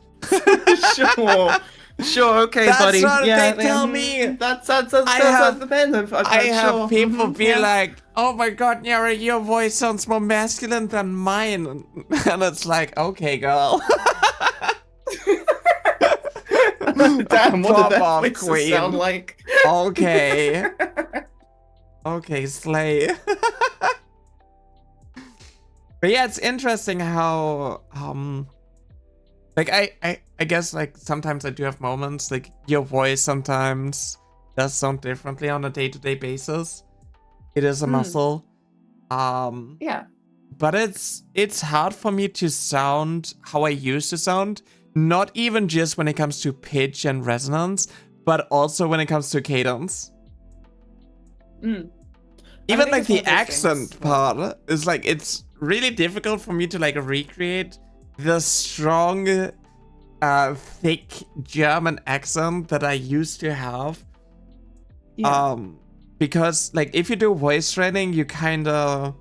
Sure, okay, That's buddy. what Yeah, they tell me. That's the band. I have people be yeah. like, "Oh my god, Nyara, your voice sounds more masculine than mine," and it's like, "Okay, girl." Damn, what did Pop that off, voice queen. sound like? Okay. Okay, slay. But yeah, it's interesting how like I guess like sometimes I do have moments like your voice sometimes does sound differently on a day-to-day basis. It is a muscle. Yeah. But it's hard for me to sound how I used to sound, not even just when it comes to pitch and resonance, but also when it comes to cadence. Even like the accent part is like, it's really difficult for me to like recreate the strong, thick German accent that I used to have. Yeah. Because like if you do voice training, you kind of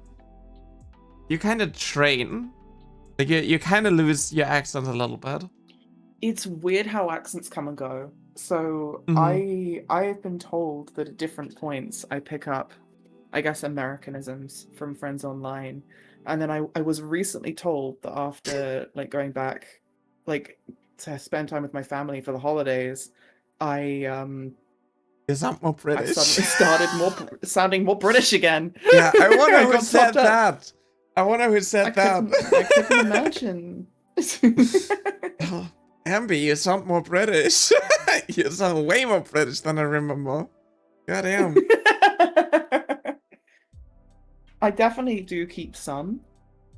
train. Like you kind of lose your accent a little bit. It's weird how accents come and go. So I've been told that at different points I pick up, I guess, Americanisms from friends online. And then I was recently told that after like going back like to spend time with my family for the holidays, You sound more British. I suddenly started sounding more British again. Yeah, I wonder who got said popped up. that. I wonder who said that. I couldn't imagine. Oh, Ambi, you sound more British. You sound way more British than I remember. Goddamn. I definitely do keep some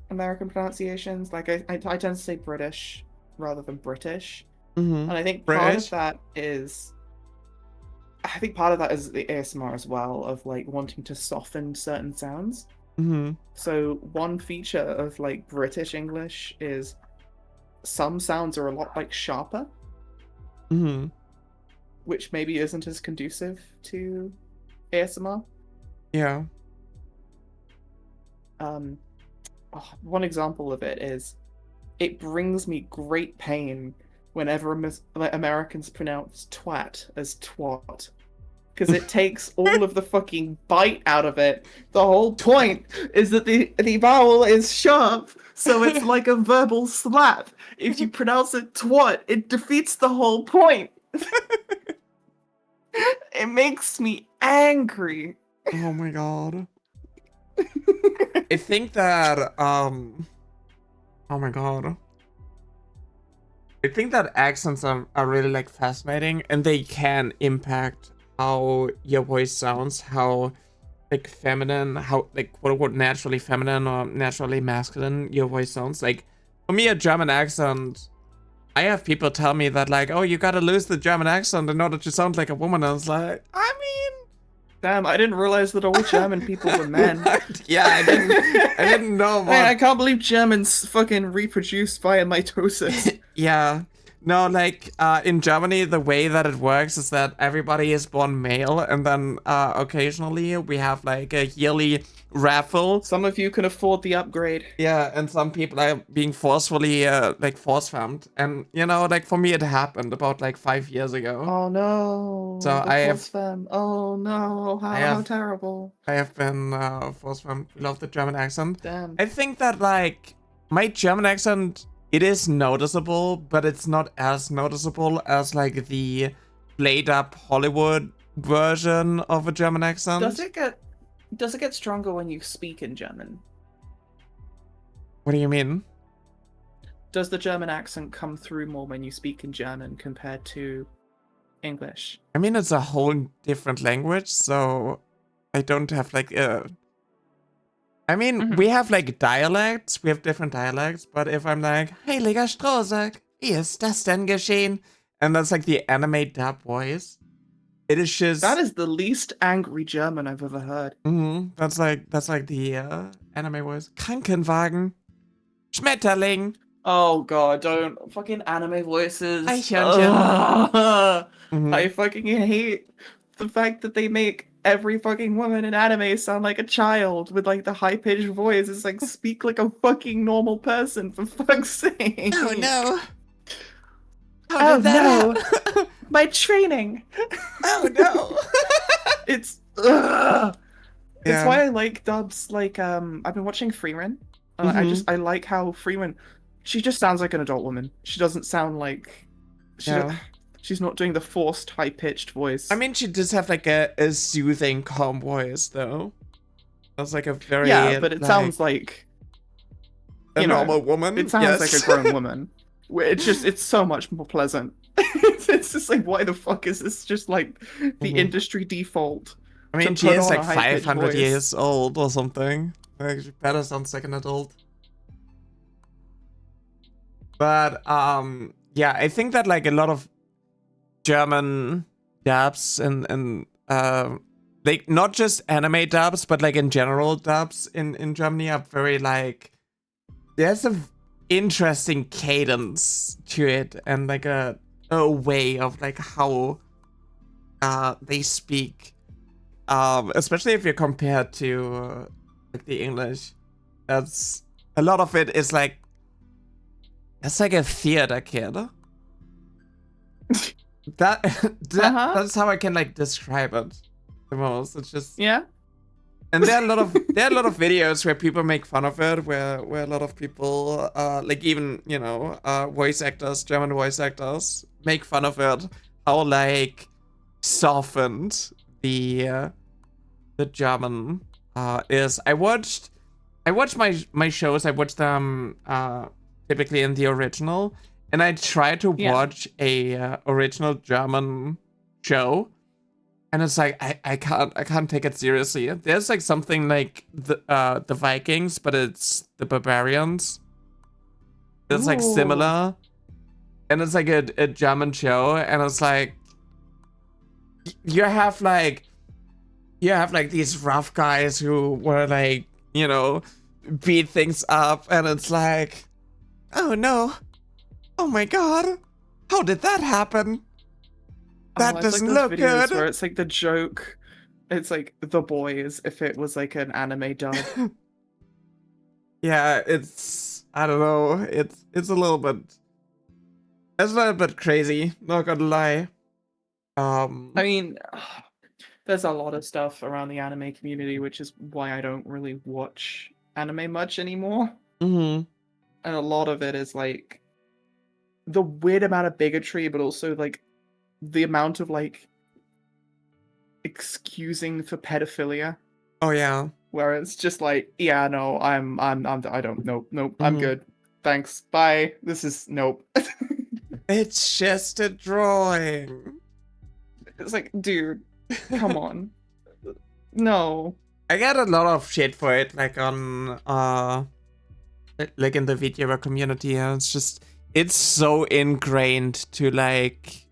American pronunciations. Like I tend to say British rather than British. And I think part of that is the ASMR as well, of like wanting to soften certain sounds. So one feature of like British English is some sounds are a lot like sharper, which maybe isn't as conducive to ASMR. Yeah. One example of it is, it brings me great pain whenever Americans pronounce twat as twat. Because it takes all of the fucking bite out of it. The whole point is that the vowel is sharp, so it's like a verbal slap. If you pronounce it twat, it defeats the whole point. It makes me angry. Oh my god. I think that oh my god. I think that accents are really like fascinating, and they can impact how your voice sounds, how like feminine, how like quote unquote naturally feminine or naturally masculine your voice sounds. Like for me, a German accent, I have people tell me that like, oh, you gotta lose the German accent in order to sound like a woman. And I was like, I mean, damn, I didn't realize that all German people were men. Yeah, I didn't know. Man, I can't believe Germans fucking reproduce via mitosis. Yeah. No, like, in Germany, the way that it works is that everybody is born male, and then, occasionally we have, like, a yearly raffle. Some of you can afford the upgrade. Yeah, and some people are being forcefully, like, force-femmed. And, you know, like, for me, it happened about, like, 5 years ago. Oh, no. So I have... Force-femme. Oh, no. How terrible. I have been, force-femmed. Love the German accent. Damn. I think that, like, my German accent... It is noticeable, but it's not as noticeable as like the played up Hollywood version of a German accent. Does it get stronger when you speak in German? What do you mean? Does the German accent come through more when you speak in German compared to English? I mean, it's a whole different language, so I don't have like a... I mean, we have like dialects, we have different dialects, but if I'm like, Heiliger Strohsack, wie ist das denn geschehen? And that's like the anime dub voice. It is just... That is the least angry German I've ever heard. That's like the anime voice. Krankenwagen. Schmetterling. Oh god, don't. Fucking anime voices. Eichhörnchen. I fucking hate the fact that they make every fucking woman in anime sound like a child with like the high-pitched voice. It's like, speak like a fucking normal person, for fuck's sake. Oh no. Oh no. My training. Oh no. It's ugh. It's why I like dubs. Like I've been watching Freeman. I like how Freeman, she just sounds like an adult woman. She doesn't sound like she She's not doing the forced high-pitched voice. I mean, she does have like a soothing, calm voice, though. That's like a very yeah, but it sounds like a you know, normal woman. It sounds like a grown woman. It's so much more pleasant. It's just like, why the fuck is this just like the industry default? I mean, to she put is on a like high-pitched 500 voice? years old or something. Like, she better sounds like an adult. But yeah, I think that like a lot of German dubs and like not just anime dubs, but like in general dubs in Germany are very like, there's a interesting cadence to it and like a way of like how they speak, especially if you compare to like the English. That's a lot of it is like, it's like a theater kid. That's how I can like describe it the most. It's just, Yeah. and there are a lot of videos where people make fun of it, where a lot of people like even, you know, voice actors, German voice actors make fun of it, how like softened the German is. I watched my shows, I watched them typically in the original, and I tried to watch a original German show, and it's like I can't take it seriously. There's like something like the Vikings, but it's the barbarians. It's like similar, and it's like a German show, and it's like you have like these rough guys who were like, you know, beat things up, and it's like, oh no, oh my god, how did that happen? That doesn't look good. Where it's like the joke, it's like The Boys if it was like an anime dub. Yeah, it's, I don't know, it's a little bit crazy, not gonna lie. I mean, there's a lot of stuff around the anime community, which is why I don't really watch anime much anymore. And a lot of it is like the weird amount of bigotry, but also like the amount of like excusing for pedophilia. Oh yeah. Where it's just like, yeah, no, I don't, nope, I'm good. Thanks, bye. This is nope. It's just a drawing. It's like, dude, come on. No. I get a lot of shit for it, like on like in the VTuber community, and it's so ingrained to like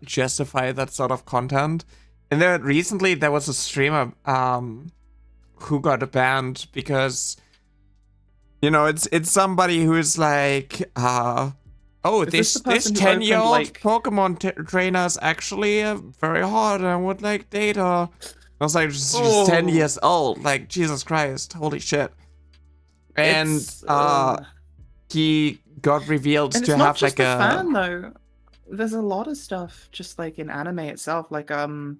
justify that sort of content. And then recently there was a streamer who got banned because, you know, it's somebody who's like oh, this 10-year-old like... Pokemon trainer is actually very hot and I would like data. I was like, she's 10 years old, like, Jesus Christ, holy shit. And he got revealed to have like a fan though. There's a lot of stuff just like in anime itself, like oh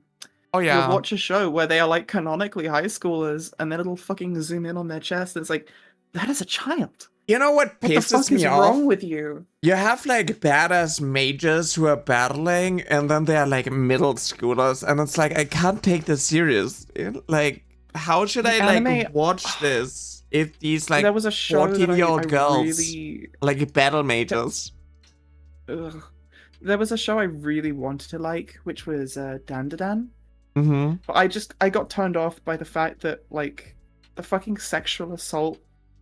yeah, you'll watch a show where they are like canonically high schoolers and then it'll fucking zoom in on their chest and it's like, that is a child. You know what pisses me off? What the fuck is wrong with you? You have like badass mages who are battling, and then they are like middle schoolers, and it's like, I can't take this serious. Like, how should I like watch this if these like 14-year-old girls like battle mages? There was a show I really wanted to like, which was Dandadan. But I got turned off by the fact that like the fucking sexual assault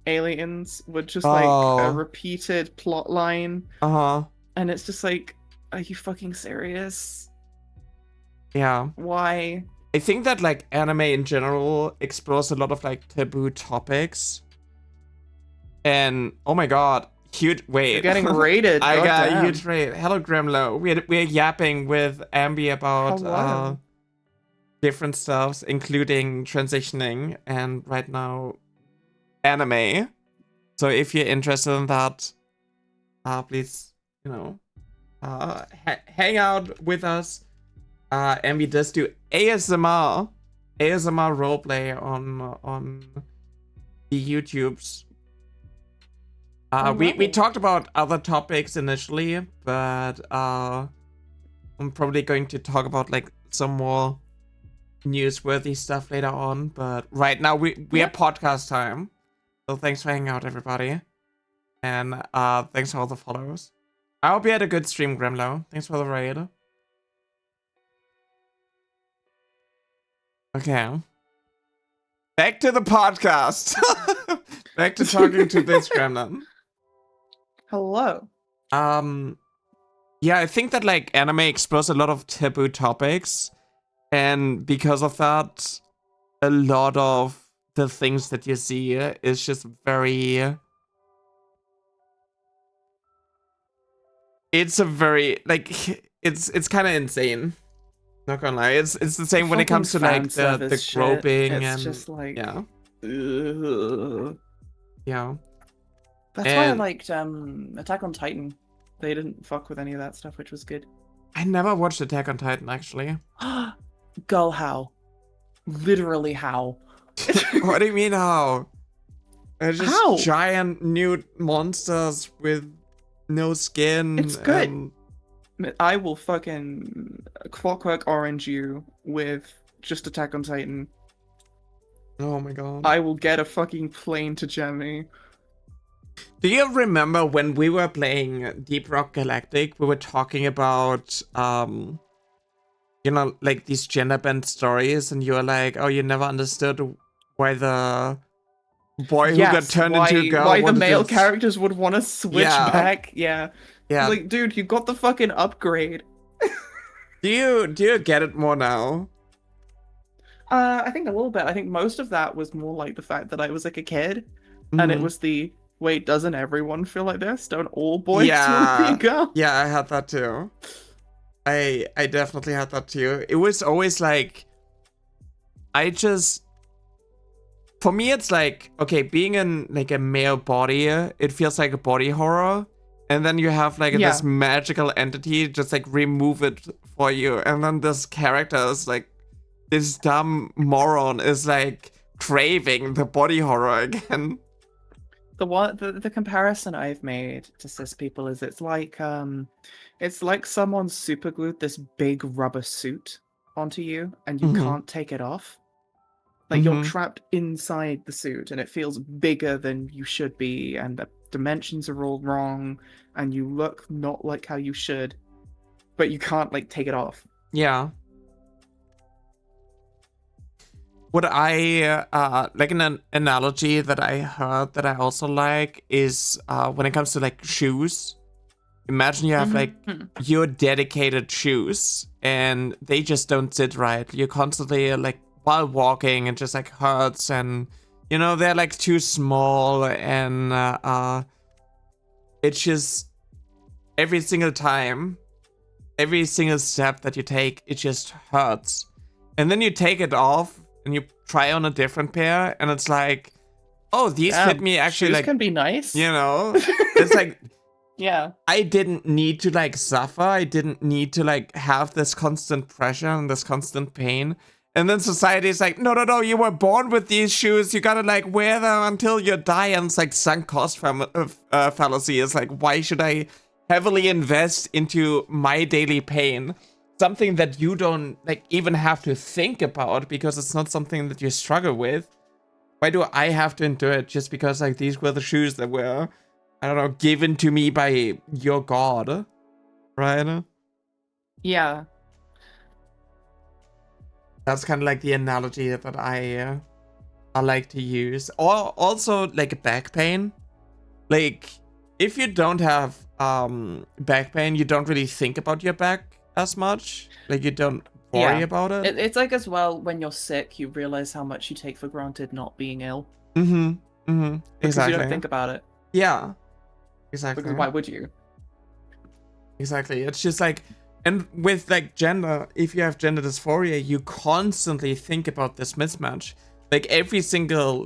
aliens were just like a repeated plot line. And it's just like, are you fucking serious? Yeah. Why? I think that like anime in general explores a lot of like taboo topics. And oh my god, huge wait. You're getting rated. I got a huge rate. Hello Grimlow. We're yapping with Ambi about different stuffs, including transitioning and right now anime. So if you're interested in that, please, you know, hang out with us. And we just do ASMR roleplay on the YouTubes. We talked about other topics initially, but I'm probably going to talk about like some more newsworthy stuff later on, but right now we have podcast time. So thanks for hanging out, everybody. And thanks for all the follows. I hope you had a good stream, Grimlow. Thanks for the raid. Okay. Back to the podcast. Back to talking to this Gremlin. Hello. Yeah, I think that like anime explores a lot of taboo topics, and because of that, a lot of the things that you see is just very. It's a very like it's kind of insane. Not gonna lie, it's the same when it comes to like the groping it's and just like yeah. Ugh. Yeah. That's why I liked Attack on Titan. They didn't fuck with any of that stuff, which was good. I never watched Attack on Titan actually. Go how? Literally how? What do you mean how? They're just How? giant nude monsters with no skin. It's good. And... I will fucking Clockwork Orange you with just Attack on Titan. Oh my god. I will get a fucking plane to Germany. Do you remember when we were playing Deep Rock Galactic, we were talking about, you know, like these gender bent stories, and you were like, oh, you never understood why the boy who got turned into a girl why the male characters would want to switch back. Yeah. Like, dude, you got the fucking upgrade. Do you get it more now? I think a little bit. I think most of that was more like the fact that I was like a kid, and it was the wait, doesn't everyone feel like this? Don't all boys want to be a girl? Yeah, I had that too. I definitely had that too. It was always like, for me, it's like, okay, being in like a male body, it feels like a body horror. And then you have like this magical entity just like remove it for you. And then this character is like, this dumb moron is like craving the body horror again. The comparison I've made to cis people is it's like someone superglued this big rubber suit onto you and you can't take it off. Like you're trapped inside the suit and it feels bigger than you should be and the dimensions are all wrong and you look not like how you should, but you can't like take it off. Yeah. What I like an analogy that I heard that I also like is when it comes to like shoes. Imagine you have like your dedicated shoes and they just don't sit right. You're constantly like while walking and just like hurts and you know they're like too small and it's just every single time, every single step that you take, it just hurts. And then you take it off and you try on a different pair and it's like, oh, these fit me actually. Shoes like can be nice, you know. It's like yeah, I didn't need to like suffer, I didn't need to like have this constant pressure and this constant pain. And then society is like, no, you were born with these shoes, you gotta like wear them until you die. And it's like sunk cost fallacy. It's like, why should I heavily invest into my daily pain? Something that you don't like even have to think about because it's not something that you struggle with. Why do I have to endure it just because like these were the shoes that were, I don't know, given to me by your god, right? Yeah. That's kind of like the analogy that I like to use. Or also like back pain. Like if you don't have back pain, you don't really think about your back as much. Like you don't worry about it. It's like as well when you're sick, you realize how much you take for granted not being ill. Because exactly. You don't think about it. Yeah. Exactly. Because why would you? Exactly. It's just like, and with like gender, if you have gender dysphoria, you constantly think about this mismatch. Like every single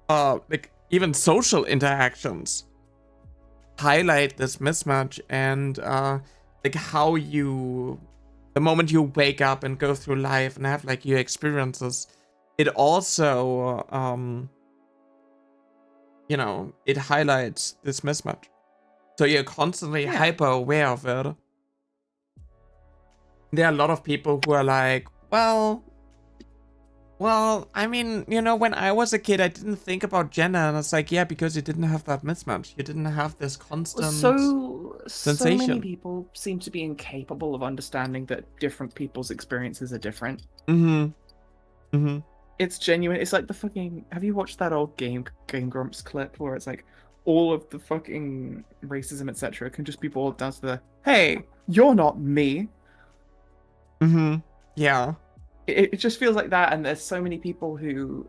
like even social interactions highlight this mismatch and like how you, the moment you wake up and go through life and have like your experiences, it also you know, it highlights this mismatch. So you're constantly hyper aware of it. there are a lot of people who are like, well, I mean, when I was a kid, I didn't think about gender, and it's like, yeah, because you didn't have that mismatch. You didn't have this constant So many sensation. people seem to be incapable of understanding that different people's experiences are different. It's genuine. It's like the fucking. Have you watched that old Game Grumps clip where it's like all of the fucking racism, etc., can just be boiled down to the "Hey, you're not me." Yeah. It just feels like that, and there's so many people who.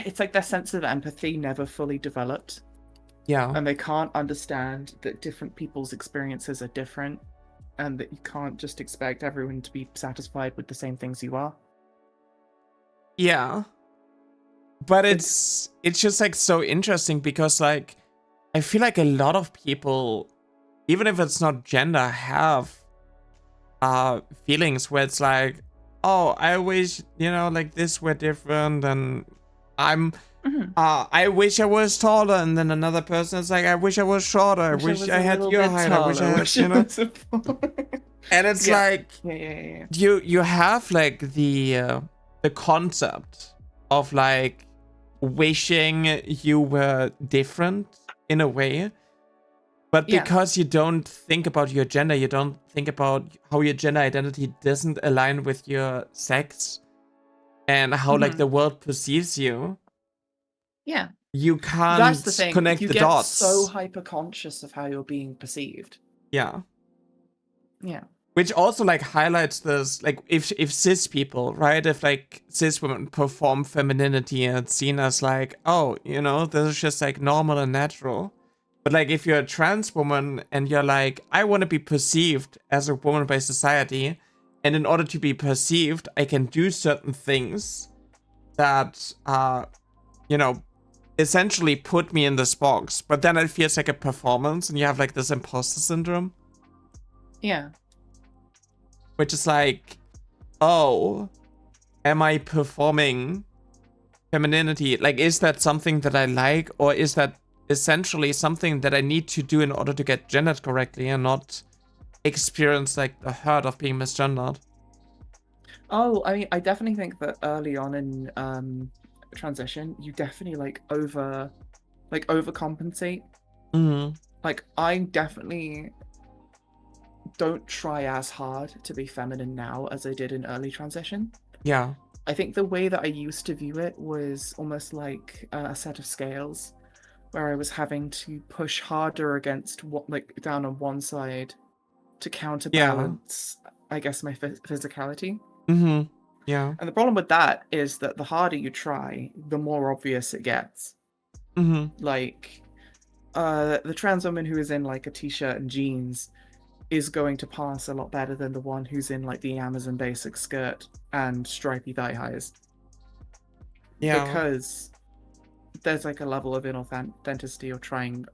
It's like their sense of empathy never fully developed. Yeah. And they can't understand that different people's experiences are different, and that you can't just expect everyone to be satisfied with the same things you are. Yeah. But it's just like so interesting because like I feel like a lot of people, even if it's not gender, have feelings where it's like, oh, I wish, like this were different, and I wish I was taller, and then another person is like, I wish I was shorter, I wish I had your height, I wish I had, and it's like, you have like the concept of like wishing you were different in a way, but because you don't think about your gender, you don't think about how your gender identity doesn't align with your sex and how like the world perceives you. Yeah. You can't That's the thing. connect You the get dots. so hyper conscious of how you're being perceived. Yeah. Yeah. Which also like highlights this, like if cis people, right? If like cis women perform femininity and it's seen as like, oh, this is just like normal and natural. But like if you're a trans woman and you're like, I want to be perceived as a woman by society, and in order to be perceived, I can do certain things that essentially put me in this box. But then it feels like a performance and you have like this imposter syndrome. Yeah. Which is like, oh, am I performing femininity? Like, is that something that I like, or is that essentially something that I need to do in order to get gendered correctly and not experience like the hurt of being misgendered? Oh, I mean, I definitely think that early on in transition, you definitely overcompensate. Like, I definitely don't try as hard to be feminine now as I did in early transition. Yeah. I think the way that I used to view it was almost like a set of scales where I was having to push harder against what, like, down on one side to counterbalance, I guess, my physicality. Yeah. And the problem with that is that the harder you try, the more obvious it gets. Like, the trans woman who is in like a t-shirt and jeans is going to pass a lot better than the one who's in like the Amazon basic skirt and stripy thigh highs. Yeah. Because there's like a level of inauthenticity or trying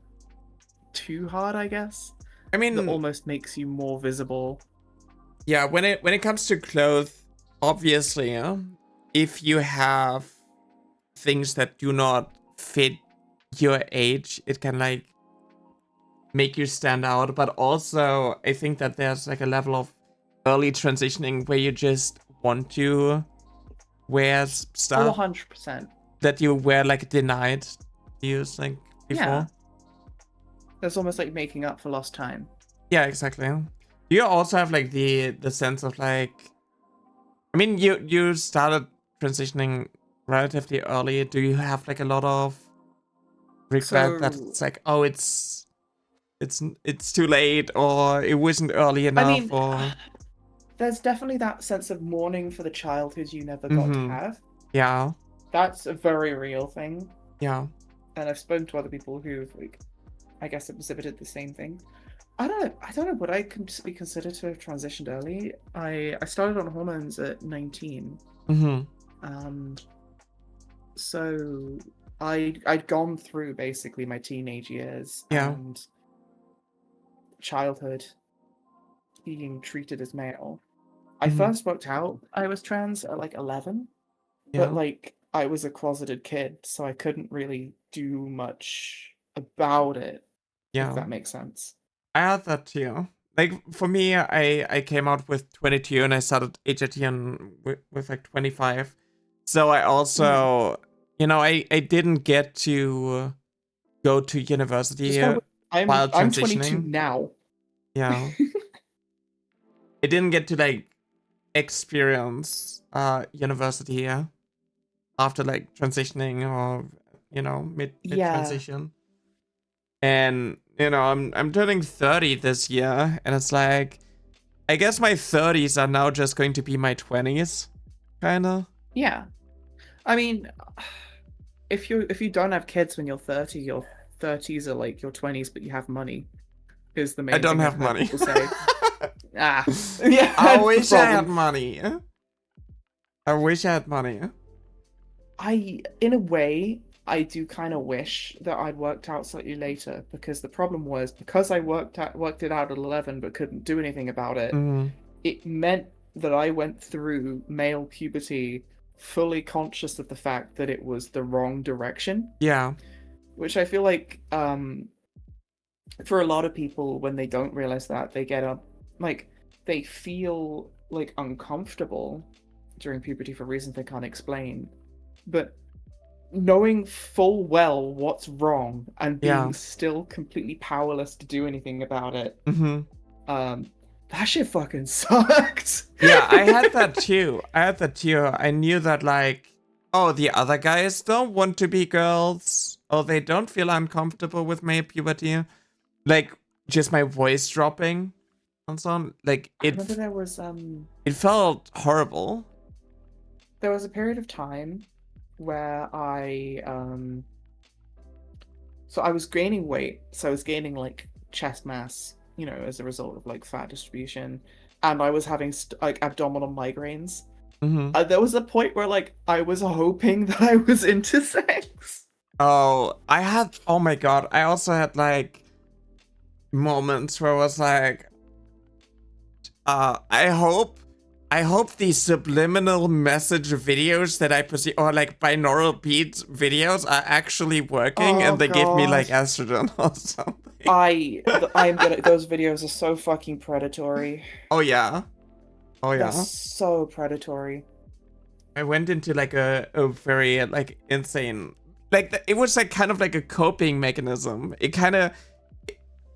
too hard, I guess. I mean, that almost makes you more visible. Yeah, when it comes to clothes, obviously, if you have things that do not fit your age, it can like make you stand out. But also, I think that there's like a level of early transitioning where you just want to wear stuff 100%. that you were like denied to use like before. Yeah. That's almost like making up for lost time. Yeah, exactly. Do you also have like the sense of like, I mean, you started transitioning relatively early. Do you have like a lot of regret that it's like, oh, it's too late, or it wasn't early enough? I mean, or there's definitely that sense of mourning for the childhood you never got to have. Yeah. That's a very real thing. Yeah. And I've spoken to other people who've, like, I guess, have exhibited the same thing. I don't know. Would I be considered to have transitioned early? I started on hormones at 19. So I'd gone through basically my teenage years and childhood being treated as male. I first worked out I was trans at like 11, but like I was a closeted kid, so I couldn't really do much about it. If that makes sense. I had that too. like for me, I came out with 22 and I started HRT with like 25. So I also, you know, I didn't get to go to university Just go. while I'm 22 transitioning. now. Yeah. I didn't get to like experience university after like transitioning or, you know, mid transition. And you know, I'm turning 30 this year, and it's like, I guess my 30s are now just going to be my 20s, kind of. Yeah. I mean, if you don't have kids when you're 30, your 30s are like your 20s, but you have money. Is the main. I don't thing have I've heard money. people say. Yeah. I that's the wish I had problem. money. I wish I had money. In a way, I do kind of wish that I'd worked out slightly later, because the problem was, because I worked it out at 11 but couldn't do anything about it. It meant that I went through male puberty fully conscious of the fact that it was the wrong direction. Yeah. Which I feel like, for a lot of people, when they don't realize that, they get up, like, they feel like uncomfortable during puberty for reasons they can't explain. But knowing full well what's wrong and being still completely powerless to do anything about it, that shit fucking sucked. Yeah, I had that too. I knew that, like, oh, the other guys don't want to be girls, or they don't feel uncomfortable with my puberty. Like, just my voice dropping and so on. Like, I remember there was it felt horrible. There was a period of time where I so I was gaining weight, so I was gaining like chest mass, you know, as a result of like fat distribution, and I was having like abdominal migraines. There was a point where like I was hoping that I was intersex. Oh, oh my god, I also had like moments where I was like, I hope these subliminal message videos that I perceive, or like binaural beat videos, are actually working, and they give me like estrogen or something. I'm gonna. Those videos are so fucking predatory. Oh yeah. Oh yeah. They're so predatory. I went into like a very like insane, like it was like kind of like a coping mechanism. It kind of,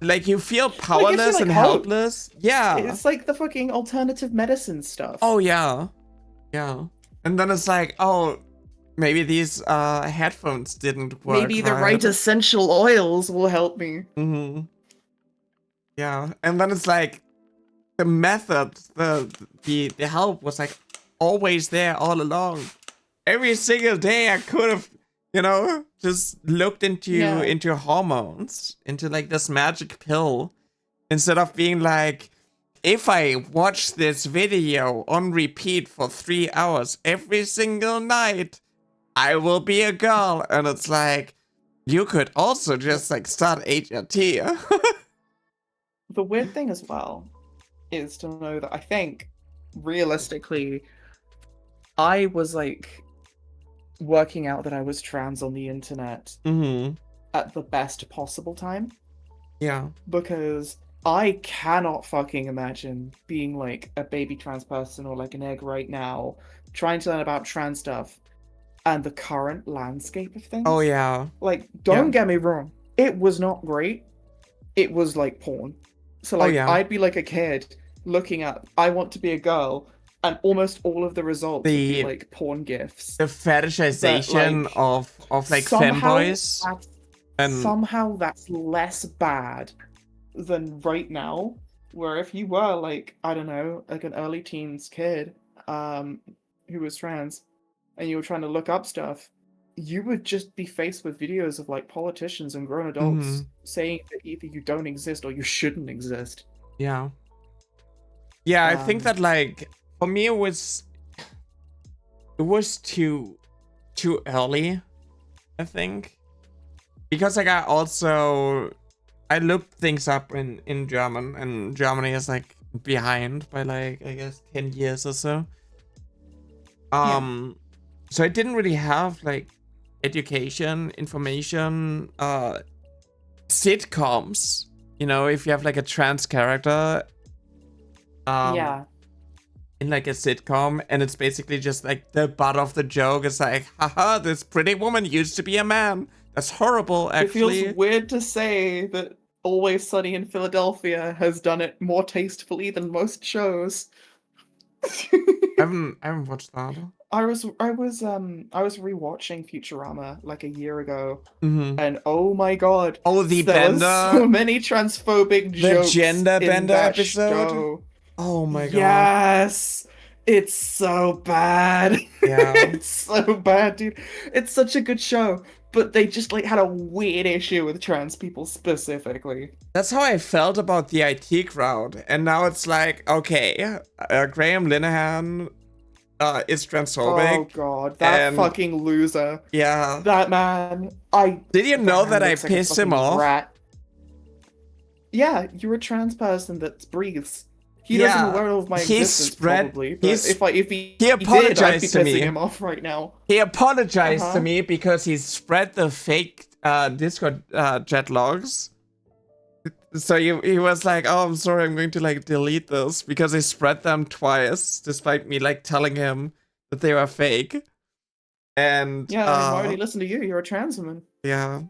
like, you feel powerless and helpless. Yeah. It's like the fucking alternative medicine stuff. Oh, yeah. Yeah. And then it's like, oh, maybe these headphones didn't work. Maybe the right essential oils will help me. Yeah. And then it's like, the method, the help was like always there all along. Every single day I could have, you know, just looked into hormones, into like this magic pill, instead of being like, if I watch this video on repeat for 3 hours every single night, I will be a girl. And it's like, you could also just like start HRT. The weird thing as well is to know that I think, realistically, I was like working out that I was trans on the internet at the best possible time. Yeah. Because I cannot fucking imagine being like a baby trans person or like an egg right now, trying to learn about trans stuff and the current landscape of things. Oh yeah. Like, don't get me wrong, it was not great. It was like porn. So like, I'd be like a kid looking at, I want to be a girl, and almost all of the results would be like porn gifs. The fetishization of like femboys. Somehow that's less bad than right now, where if you were like, I don't know, like an early teens kid who was trans, and you were trying to look up stuff, you would just be faced with videos of like politicians and grown adults saying that either you don't exist or you shouldn't exist. Yeah. Yeah, I think that like, for me it was too early, I think. Because like I looked things up in German, and Germany is like behind by like, I guess 10 years or so. So I didn't really have like education, information, sitcoms. You know, if you have like a trans character, Yeah. in like a sitcom, and it's basically just like the butt of the joke is like, haha, this pretty woman used to be a man. That's horrible, It actually. feels weird to say that Always Sunny in Philadelphia has done it more tastefully than most shows. I haven't watched that. I was rewatching Futurama like a year ago, Mm-hmm. and oh my god, Oh, the there was Bender, so many transphobic jokes gender in Bender that episode. show. Oh my god. Yes, it's so bad. Yeah. It's so bad, dude. It's such a good show, but they just like had a weird issue with trans people specifically. That's how I felt about the IT crowd, and now it's like, okay, Graham Linehan is transphobic. Oh god, that and- fucking loser. Yeah. That man. Did you know that I looks like a pissed him fucking off? rat. Yeah, you're a trans person that breathes. He Yeah, doesn't aware of my he existence, spread- probably. But he's- if he he did, I'd be apologized to pissing me. him off right now. He apologized Uh-huh. to me because he spread the fake Discord chat logs. So he was like, oh, I'm sorry, I'm going to like delete this because he spread them twice, despite me like telling him that they were fake. And Yeah, why would he listen to you? You're a trans woman. yeah.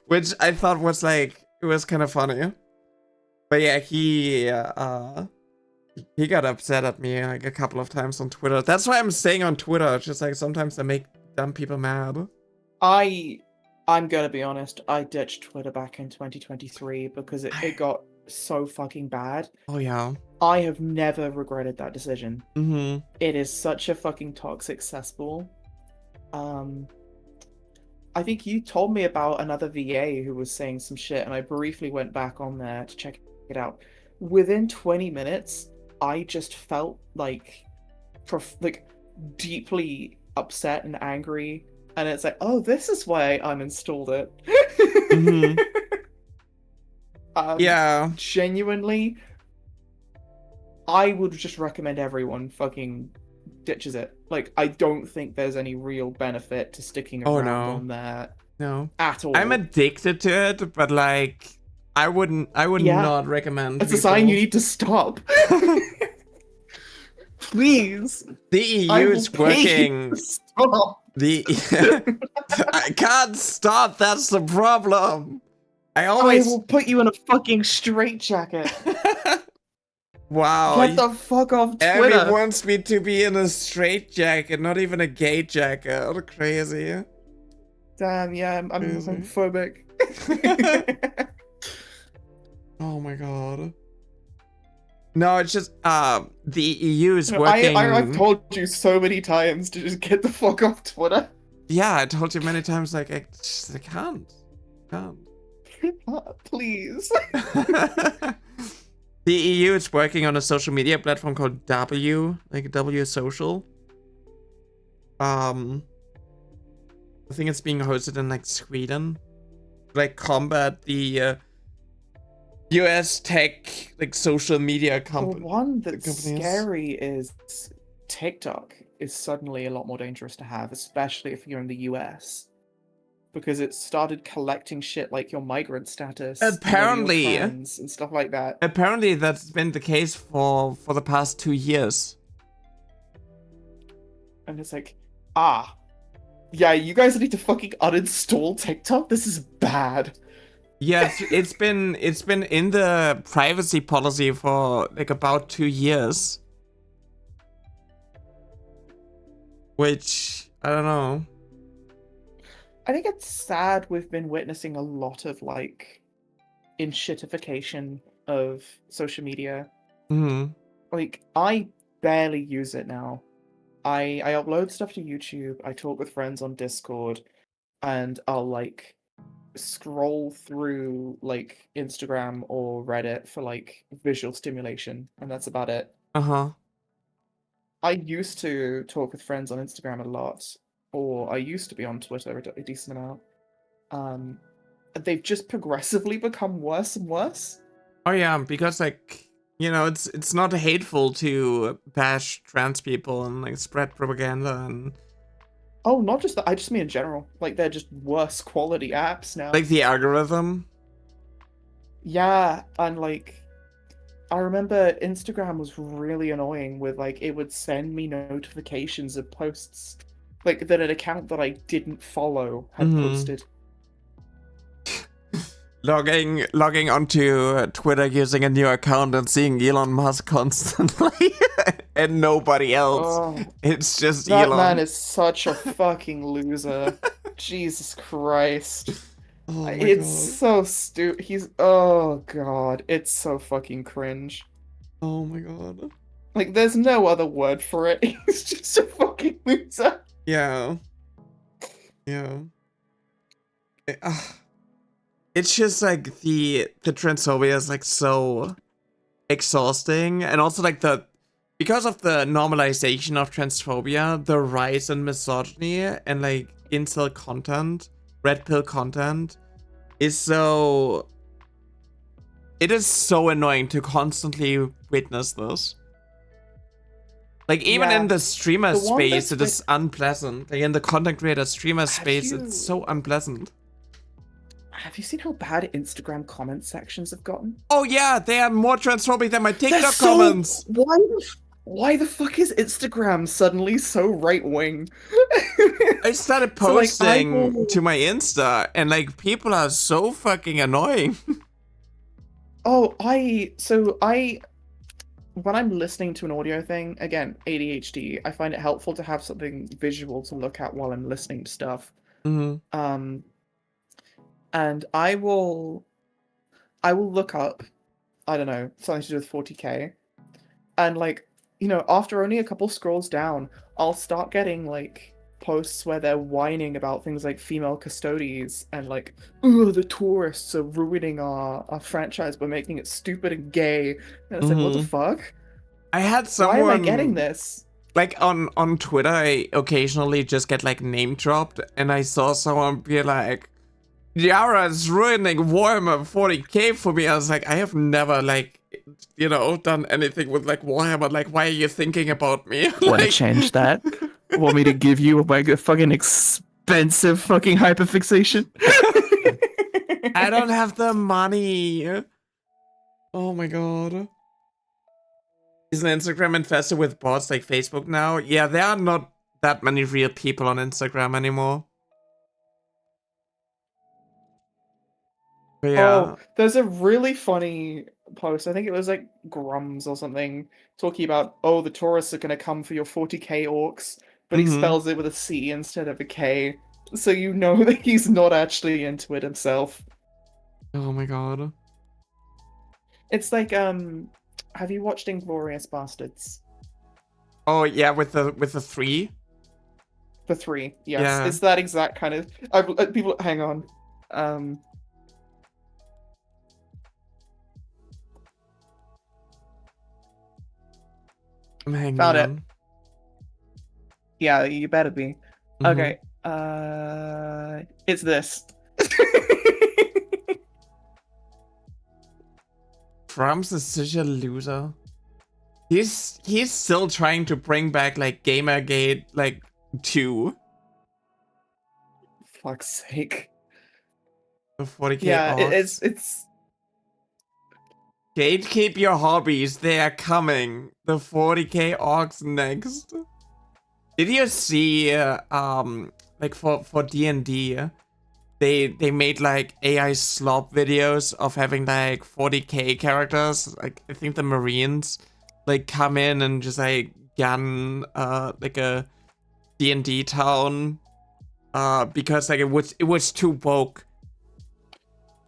Which I thought was like, it was kind of funny. But yeah, he got upset at me like a couple of times on Twitter. That's why I'm staying on Twitter. It's just like sometimes they make dumb people mad. I'm gonna be honest, I ditched Twitter back in 2023 because it got so fucking bad. Oh yeah. I have never regretted that decision. Mm-hmm. It is such a fucking toxic cesspool. I think you told me about another VA who was saying some shit, and I briefly went back on there to check it out. Within 20 minutes, I just felt like deeply upset and angry, and it's like, oh, this is why I uninstalled it. Mm-hmm. Yeah. Genuinely, I would just recommend everyone fucking ditches it. Like, I don't think there's any real benefit to sticking Oh, around no. on there No. at all. I'm addicted to it, but like I would Yeah. not recommend It's a sign you need to stop. Please. The EU I will is pay you working. to stop. I can't stop, that's the problem. I I always will put you in a fucking straitjacket. Wow. Get the fuck off Abby Twitter. wants me to be in a straight jacket, not even a gay jacket. Crazy. Damn, yeah, I'm Crazy. homophobic. Oh my god. No, it's just the EU is working. I've told you so many times to just get the fuck off Twitter. Yeah, I told you many times like I can't. Please. The EU is working on a social media platform called W, like W Social. I think it's being hosted in like Sweden, to, like combat the US tech like social media The company. one that's companies. scary is TikTok is suddenly a lot more dangerous to have, especially if you're in the US. Because it started collecting shit like your migrant status, your Apparently. friends, and stuff like that. Apparently, that's been the case for the past 2 years. And it's like, yeah, you guys need to fucking uninstall TikTok. This is bad. Yes, it's been in the privacy policy for like about 2 years. Which I don't know. I think it's sad we've been witnessing a lot of like enshittification of social media. Hmm. Like, I barely use it now. I upload stuff to YouTube, I talk with friends on Discord, and I'll like scroll through like Instagram or Reddit for like visual stimulation, and that's about it. Uh-huh. I used to talk with friends on Instagram a lot, or I used to be on Twitter a decent amount. They've just progressively become worse and worse. Oh yeah, because like, you know, it's not hateful to bash trans people and like spread propaganda and Oh, not just that. I just mean in general. Like, they're just worse quality apps now. like the algorithm. Yeah, and like, I remember Instagram was really annoying with like it would send me notifications of posts like that an account that I didn't follow had posted. Logging onto Twitter using a new account and seeing Elon Musk constantly and nobody else. Oh, It's just that Elon. man is such a fucking loser. Jesus Christ. Oh my It's god. so stupid. Oh god, it's so fucking cringe. Oh my god. Like, there's no other word for it. He's just a fucking loser. Yeah. Yeah. It's just like the transphobia is like so exhausting, and also like because of the normalization of transphobia, the rise in misogyny and like incel content, red pill content is so. It is so annoying to constantly witness this. Like even in the streamer space, it is unpleasant. Like in the content creator streamer space, it's so unpleasant. Have you seen how bad Instagram comment sections have gotten? Oh yeah, they are more transphobic than my TikTok comments. Why the fuck is Instagram suddenly so right wing? I started posting to my Insta, and like people are so fucking annoying. When I'm listening to an audio thing, again, ADHD, I find it helpful to have something visual to look at while I'm listening to stuff. Mm-hmm. And I will look up, I don't know, something to do with 40k, and like, you know, after only a couple scrolls down, I'll start getting like posts where they're whining about things like female custodies and like, oh, the tourists are ruining our franchise by making it stupid and gay. And it's like, what the fuck? I had someone. Why am I getting this? Like on Twitter, I occasionally just get like name dropped, and I saw someone be like, Yara is ruining Warhammer 40k for me. I was like, I have never like, you know, done anything with like Warhammer. Like, why are you thinking about me? Want to change that? Want me to give you a fucking expensive fucking hyperfixation? I don't have the money. Oh my god. Isn't Instagram infested with bots like Facebook now? Yeah, there are not that many real people on Instagram anymore. But yeah. Oh, there's a really funny post. I think it was like Grums or something talking about, oh, the tourists are going to come for your 40k orcs, but he spells it with a C instead of a K, so you know that he's not actually into it himself. Oh my god. It's like, have you watched Inglourious Bastards? Oh yeah, with the 3? The 3, yes. Yeah. It's that exact kind of... people, hang on. I'm hanging Found on. it. Yeah, you better be. Okay. It's this. Trump's is such a loser. He's still trying to bring back like Gamergate like 2. Fuck's sake. The 40k Yeah, orcs. it's Gatekeep your hobbies, they are coming. The 40k orcs next. Did you see like for D&D, they made like AI slop videos of having like 40k characters, like I think the Marines, like come in and just like gun like a D&D town because like it was too woke.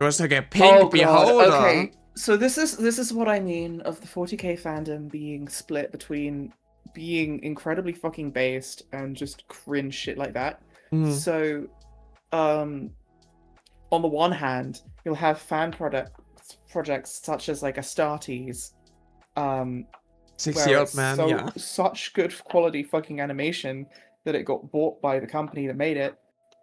It was like a pink beholder. Okay. So this is what I mean of the 40k fandom being split between being incredibly fucking based and just cringe shit like that. So on the one hand, you'll have fan projects such as like Astartes, 60-year-old man, yeah. Such good quality fucking animation that it got bought by the company that made it.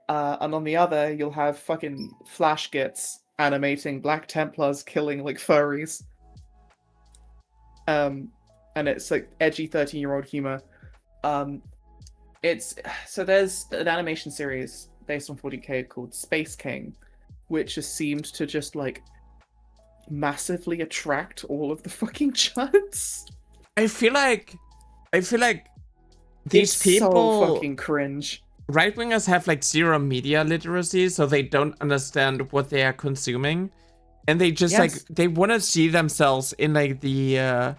And on the other, you'll have fucking Flash Gits animating Black Templars killing like furries. And it's like edgy 13-year-old humor. There's an animation series based on 40k called Space King, which has seemed to just like massively attract all of the fucking chuds. I feel like these It's people, so fucking cringe. right wingers, have like zero media literacy, so they don't understand what they are consuming, and they just like Yes. they want to see themselves in like the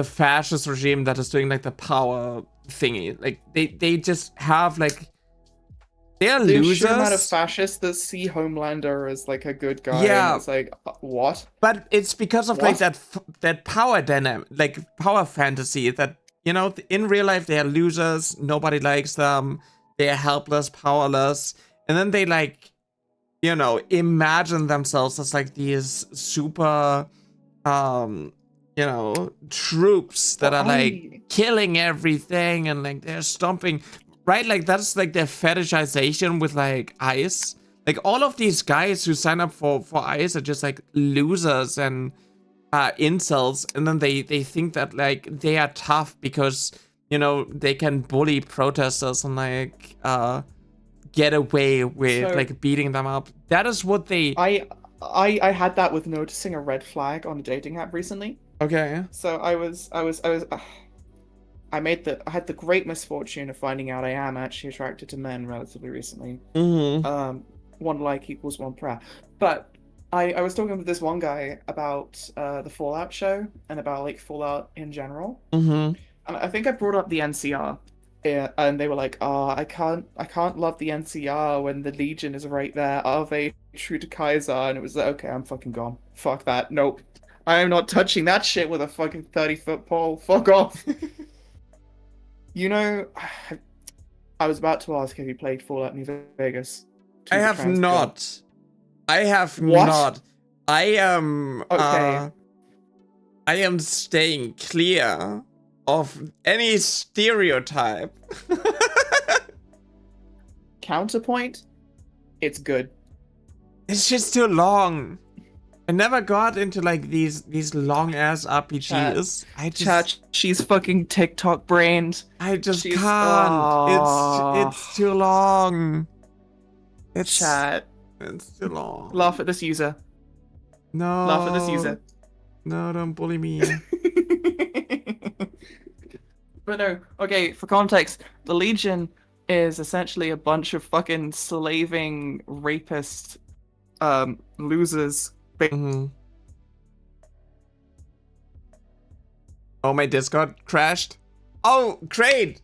fascist regime that is doing like the power thingy. Like they just have like they are There's losers. sheer amount of fascists that see Homelander as like a good guy. Yeah. And it's like, what? But it's because of like What? that power dynamic, like power fantasy that, you know, in real life they are losers, nobody likes them, they are helpless, powerless, and then they like, you know, imagine themselves as like these super you know, troops that Well, are like killing everything and like they're stomping, right? Like that's like their fetishization with like ICE. Like all of these guys who sign up for ICE are just like losers and incels, and then they think that like they are tough because, you know, they can bully protesters and like get away with So- like beating them up. That is what they. I had that with noticing a red flag on a dating app recently. Okay. So I had the great misfortune of finding out I am actually attracted to men relatively recently. Mm-hmm. One like equals one prayer. But I was talking with this one guy about the Fallout show and about like Fallout in general. Mm-hmm. And I think I brought up the NCR. Yeah, and they were like, "Oh, I can't love the NCR when the Legion is right there. Are they true to Kaiser?" And it was like, okay, I'm fucking gone. Fuck that. Nope. I am not touching that shit with a fucking 30-foot pole. Fuck off. You know, I was about to ask if you played Fallout New Vegas. I have not. I have What? not. I am. Okay. I am staying clear of any stereotype. Counterpoint, it's good. It's just too long. I never got into like these long ass RPGs. I just Chat, she's fucking TikTok brained. I just she's- can't. Oh. It's too long. It's Chat, It's too long. laugh at this user. No. Laugh at this user. No, don't bully me. But no, okay, for context, the Legion is essentially a bunch of fucking slaving rapist losers. Mhm. Oh, my Discord crashed. Oh, great!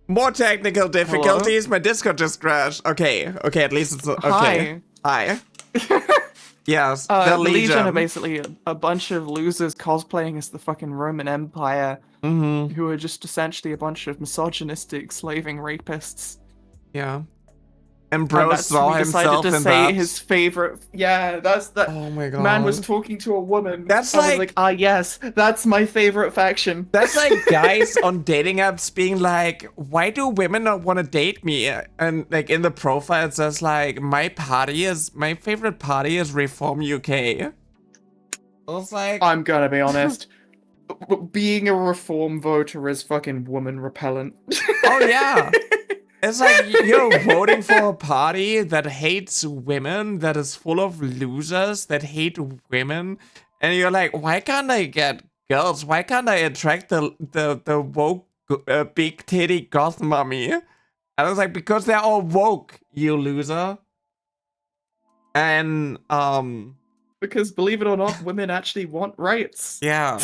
More technical difficulties. My Discord just crashed. Okay, at least it's okay. Hi. Yes, The Legion are basically a bunch of losers cosplaying as the fucking Roman Empire, Mm-hmm. who are just essentially a bunch of misogynistic slaving rapists. Yeah. And bro that's saw when he decided himself to in say that. his favorite. Yeah, that's that. Oh my god. Man was talking to a woman. That's I was like- like, ah, yes, that's my favorite faction. That's like guys on dating apps being like, why do women not want to date me? And like in the profile it says like, my favorite party is Reform UK. I was like, I'm gonna be honest. Being a reform voter is fucking woman repellent. oh yeah. It's like you're voting for a party that hates women, that is full of losers that hate women, and you're like, why can't I get girls? Why can't I attract the woke big titty goth mommy? And I was like, because they're all woke, you loser. And Because believe it or not, women actually want rights. yeah,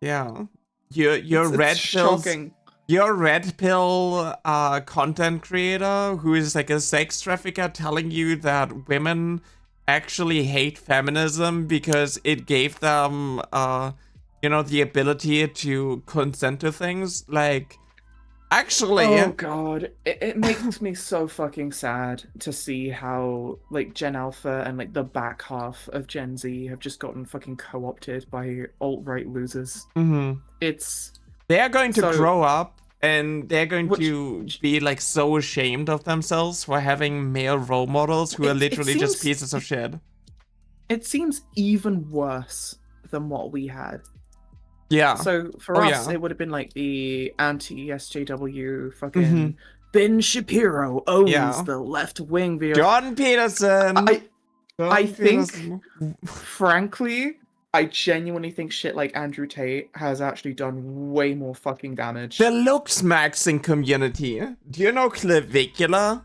yeah, your It's red pills. shocking. Your red pill content creator who is like a sex trafficker telling you that women actually hate feminism because it gave them, you know, the ability to consent to things. Like, actually, Oh god, it makes me so fucking sad to see how like Gen Alpha and like the back half of Gen Z have just gotten fucking co-opted by alt-right losers. mhm. It's They are going to So- grow up and they're going Which- to be like so ashamed of themselves for having male role models who are It literally just seems- pieces of shit. it seems even worse than what we had. Yeah. So for Oh, us, yeah. it would have been like the anti-SJW fucking Mhm. Ben Shapiro owns Yeah. the left wing view. John Peterson. I think, frankly, I genuinely think shit like Andrew Tate has actually done way more fucking damage. The looks maxing community. Do you know Clavicula?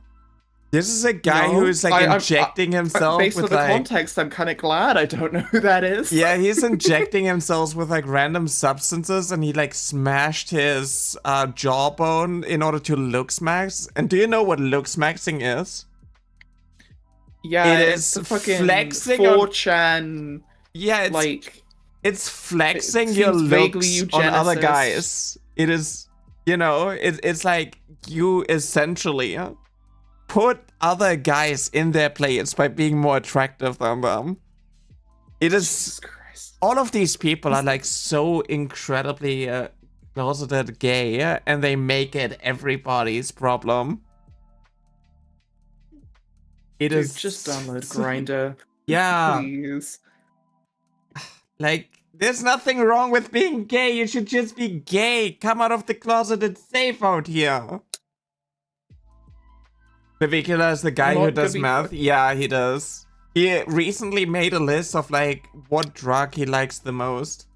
This is a guy No, who is like injecting himself based with on the like context, I'm kind of glad I don't know who that is. yeah, he's injecting himself with like random substances, and he like smashed his jawbone in order to looks max. And do you know what looks maxing is? Yeah, It it's is the fucking flexing 4chan. Yeah, it's like it's flexing it your seems vaguely looks on other eugenicist. guys. It is, you know, it's like you essentially put other guys in their place by being more attractive than them. It is. Jesus Christ. All of these people are like so incredibly closeted gay, and they make it everybody's problem. Dude, just download Grindr. Yeah. Please. Like, there's nothing wrong with being gay. You should just be gay. Come out of the closet. It's safe out here. Clavicula is the guy who does meth. Yeah, he does. He recently made a list of like what drug he likes the most.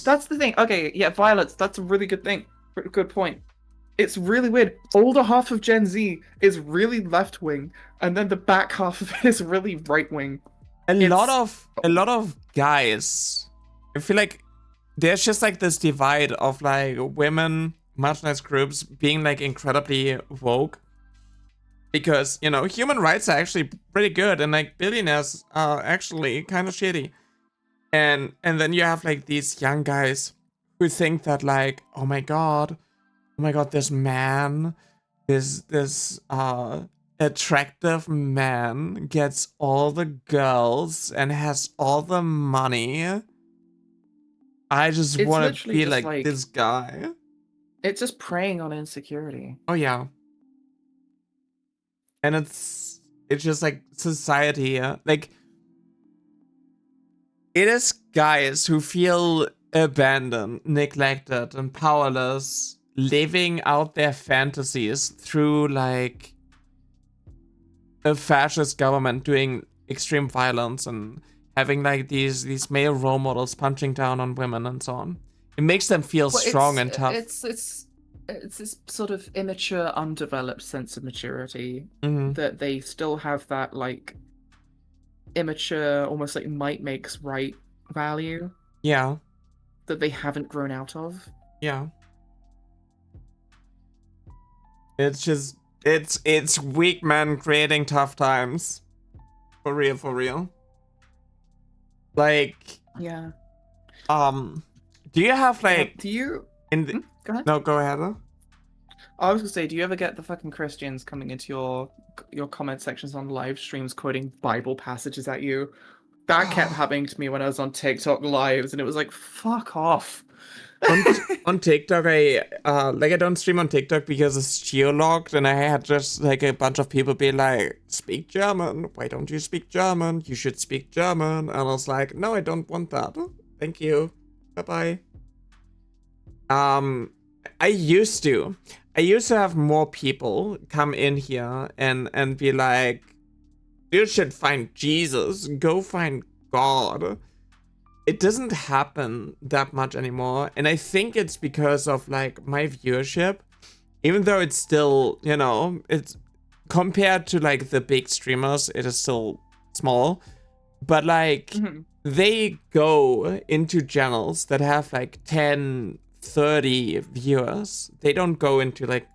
That's the thing. Okay, yeah, violence. That's a really good thing. Good point. It's really weird. Older half of Gen Z is really left wing, and then the back half of it is really right wing. A lot of guys, I feel like there's just like this divide of like women, marginalized groups being like incredibly woke, because, you know, human rights are actually pretty good, and like billionaires are actually kind of shitty. And then you have like these young guys who think that like, oh my god, this man, this attractive man gets all the girls and has all the money. I just want to be like this guy. It's just preying on insecurity. Oh yeah. And it's just like society, like it is guys who feel abandoned, neglected, and powerless, living out their fantasies through like a fascist government doing extreme violence and having like these male role models punching down on women and so on. It makes them feel strong and tough. It's this sort of immature, undeveloped sense of maturity that they still have that like immature, almost like might makes right value. Yeah. That they haven't grown out of. Yeah. It's just it's weak men creating tough times. For real. Like yeah. Do you have like do you in the go ahead. No, go ahead. I was gonna say, do you ever get the fucking Christians coming into your comment sections on live streams quoting Bible passages at you? That kept happening to me when I was on TikTok lives, and it was like, fuck off. On TikTok, I don't stream on TikTok because it's geologged, and I had just like a bunch of people be like, speak German. Why don't you speak German? You should speak German. And I was like, no, I don't want that. Thank you. Bye-bye. I used to have more people come in here and be like, you should find Jesus. Go find God. It doesn't happen that much anymore, and I think it's because of like my viewership, even though it's still, you know, it's compared to like the big streamers, it is still small, but like they go into channels that have like 10, 30 viewers. They don't go into like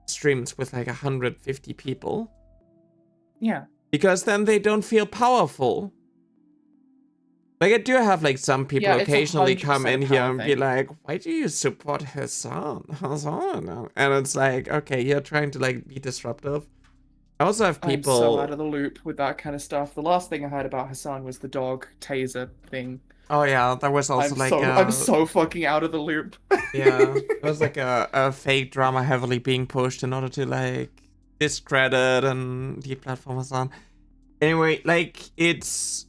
streams with like 150 people. Yeah. Because then they don't feel powerful. Like, I do have, like, some people occasionally come in here and be like, why do you support Hassan? And it's like, okay, you're trying to, like, be disruptive. I also have people... I'm so out of the loop with that kind of stuff. The last thing I heard about Hassan was the dog taser thing. Oh, yeah, that was also, I'm so fucking out of the loop. Yeah, it was, like, a fake drama heavily being pushed in order to, like, discredit and deplatform Hassan. Anyway, like, it's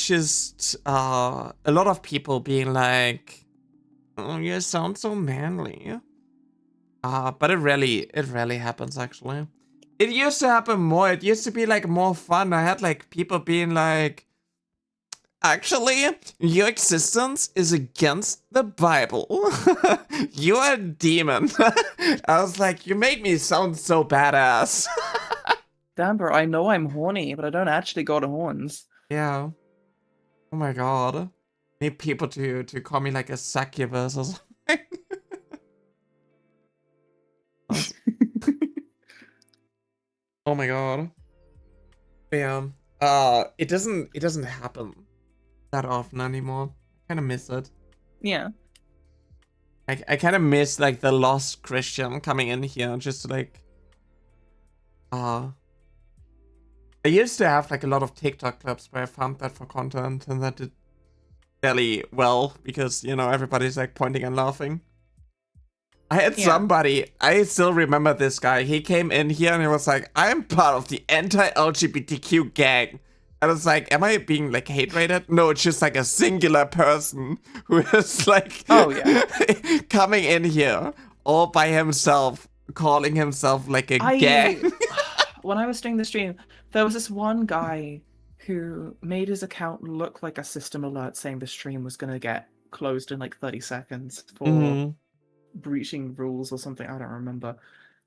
just a lot of people being like, oh, you sound so manly. But it rarely happens, actually. it used to happen more. It used to be like more fun. I had like people being like, actually, your existence is against the Bible. You're a demon. I was like, you make me sound so badass. Damn, bro, I know I'm horny, but I don't actually got horns. Yeah. Oh my god. Need people to call me like a succubus or something. Oh my god. Yeah. It doesn't happen that often anymore. I kind of miss it. Yeah. I kind of miss like the lost Christian coming in here just to like I used to have like a lot of TikTok clips where I found that for content, and that did fairly well because, you know, everybody's like pointing and laughing. I had somebody, I still remember this guy. He came in here and he was like, I'm part of the anti-LGBTQ gang. And I was like, am I being like hate rated? No, it's just like a singular person who is like coming in here all by himself, calling himself like a gang. When I was doing the stream, there was this one guy who made his account look like a system alert saying the stream was going to get closed in like 30 seconds for breaching rules or something. I don't remember.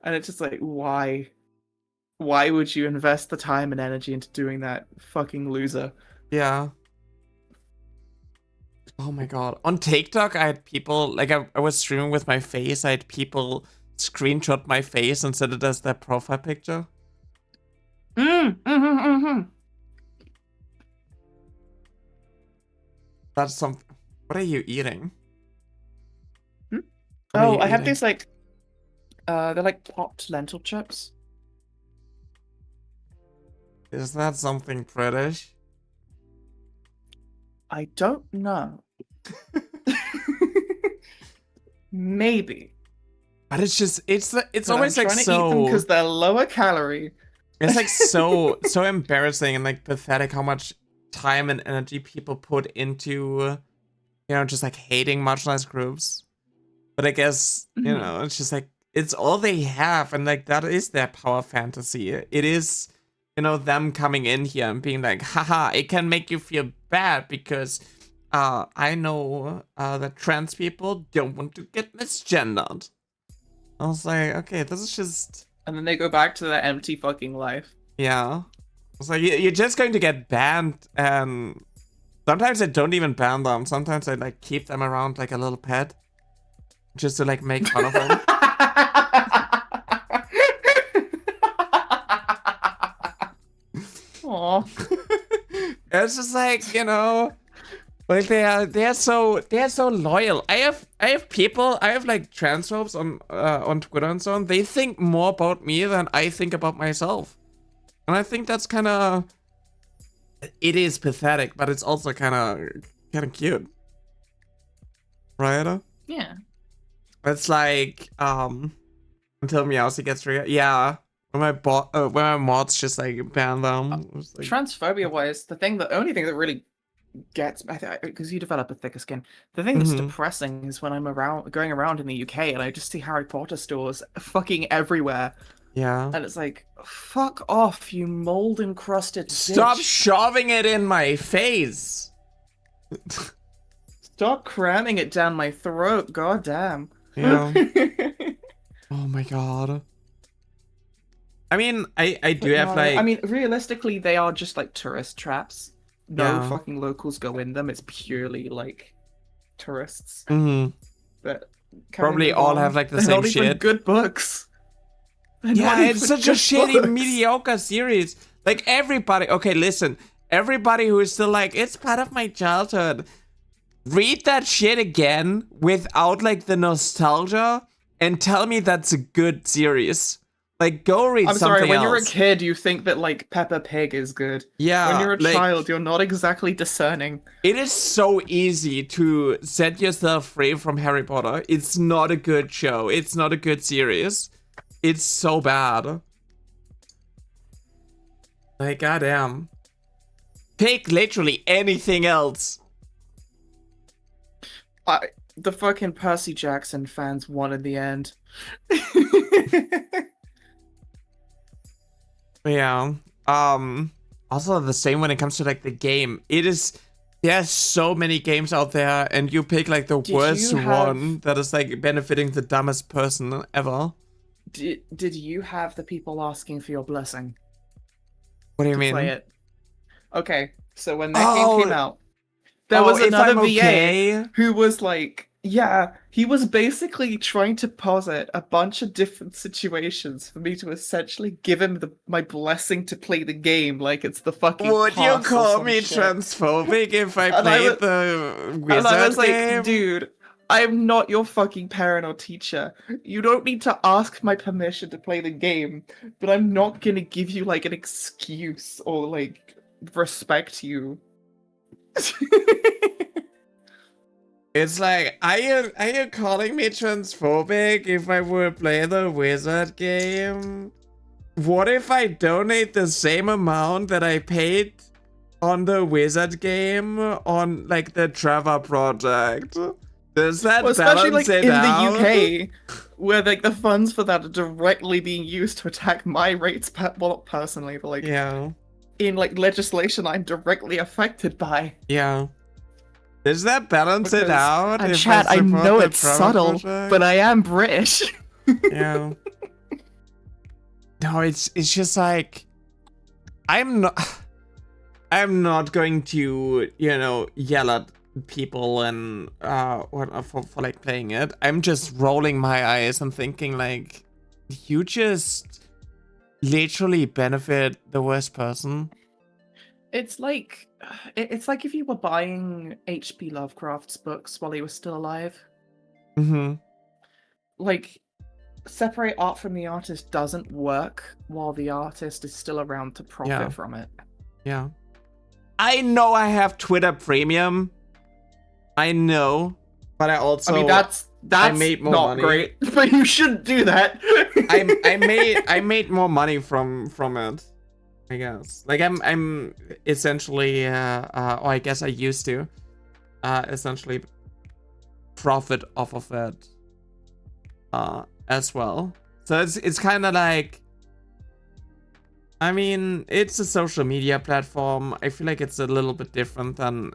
And it's just like, why? Why would you invest the time and energy into doing that, fucking loser? Yeah. Oh my god. On TikTok, I had people, like I was streaming with my face, I had people screenshot my face and set it as their profile picture. That's something. What are you eating? Oh, I have these like, they're like popped lentil chips. Is that something British? I don't know. Maybe. But it's just, it's always like so, because they're lower calorie. It's like so embarrassing and like pathetic how much time and energy people put into, you know, just like hating marginalized groups. But I guess, you know, it's just like, it's all they have, and like that is their power fantasy. It is, you know, them coming in here and being like, haha, it can make you feel bad because I know that trans people don't want to get misgendered. I was like, okay, this is just... And then they go back to their empty fucking life. Yeah. It's like, you're just going to get banned, and sometimes I don't even ban them. Sometimes I like keep them around like a little pet. Just to like make fun of them. Aww. It's just like, you know, like they are so loyal. I have people, I have like transphobes on Twitter and so on. They think more about me than I think about myself. And I think that's kind of, it is pathetic, but it's also kind of cute. Right? Yeah. It's like until Meowsy gets triggered. Yeah. When my mods just like ban them. Like... Transphobia wise, the only thing that really gets, because you develop a thicker skin, the thing that's depressing is when I'm going around in the UK and I just see Harry Potter stores fucking everywhere. Yeah. And it's like, fuck off, you mold encrusted Stop bitch. shoving it in my face. Stop cramming it down my throat, goddamn. Yeah. Oh my god. I mean, I do have like... I mean, realistically, they are just like tourist traps. No fucking locals go in them. It's purely like tourists. That probably all have like the same shit. Even good books. Yeah, it's such a shitty, mediocre series. Like everybody... Okay, listen. Everybody who is still like, it's part of my childhood. Read that shit again without like the nostalgia and tell me that's a good series. Like, go read something else. I'm sorry, when you're a kid, you think that like Peppa Pig is good. Yeah. When you're a child, you're not exactly discerning. It is so easy to set yourself free from Harry Potter. It's not a good show. It's not a good series. It's so bad. Like, goddamn. Pick literally anything else. The fucking Percy Jackson fans won in the end. Yeah. Also the same when it comes to like the game. There's so many games out there, and you pick like the worst one that is like benefiting the dumbest person ever. Did you have the people asking for your blessing? What do you to mean? Play it. Okay, so when that game came out, there was if another I'm VA okay? who was like, yeah, he was basically trying to posit a bunch of different situations for me to essentially give him my blessing to play the game like it's the fucking Would you pass or call some me shit. transphobic if I played the wizard And I was game? like, dude, I'm not your fucking parent or teacher. You don't need to ask my permission to play the game, but I'm not gonna give you like an excuse or like respect you. It's like, are you calling me transphobic if I would play the wizard game? What if I donate the same amount that I paid on the wizard game on like the Trevor project? Does that especially balance like it in out? the UK, where like the funds for that are directly being used to attack my rates, well, not personally, but like in like legislation I'm directly affected by. Yeah. Does that balance it out? And chat, I know it's subtle, project? but I am British. Yeah. No, it's just like I'm not going to, yell at people and for like playing it. I'm just rolling my eyes and thinking like, you just literally benefit the worst person. It's like if you were buying H.P. Lovecraft's books while he was still alive. Mm-hmm. Like, separate art from the artist doesn't work while the artist is still around to profit from it. Yeah. I know I have Twitter Premium. I know, but I mean that's I made more not money. great, but you shouldn't do that. I made more money from it, I guess. Like I'm essentially or I guess I used to essentially profit off of it as well. So it's kind of like, I mean, it's a social media platform. I feel like it's a little bit different than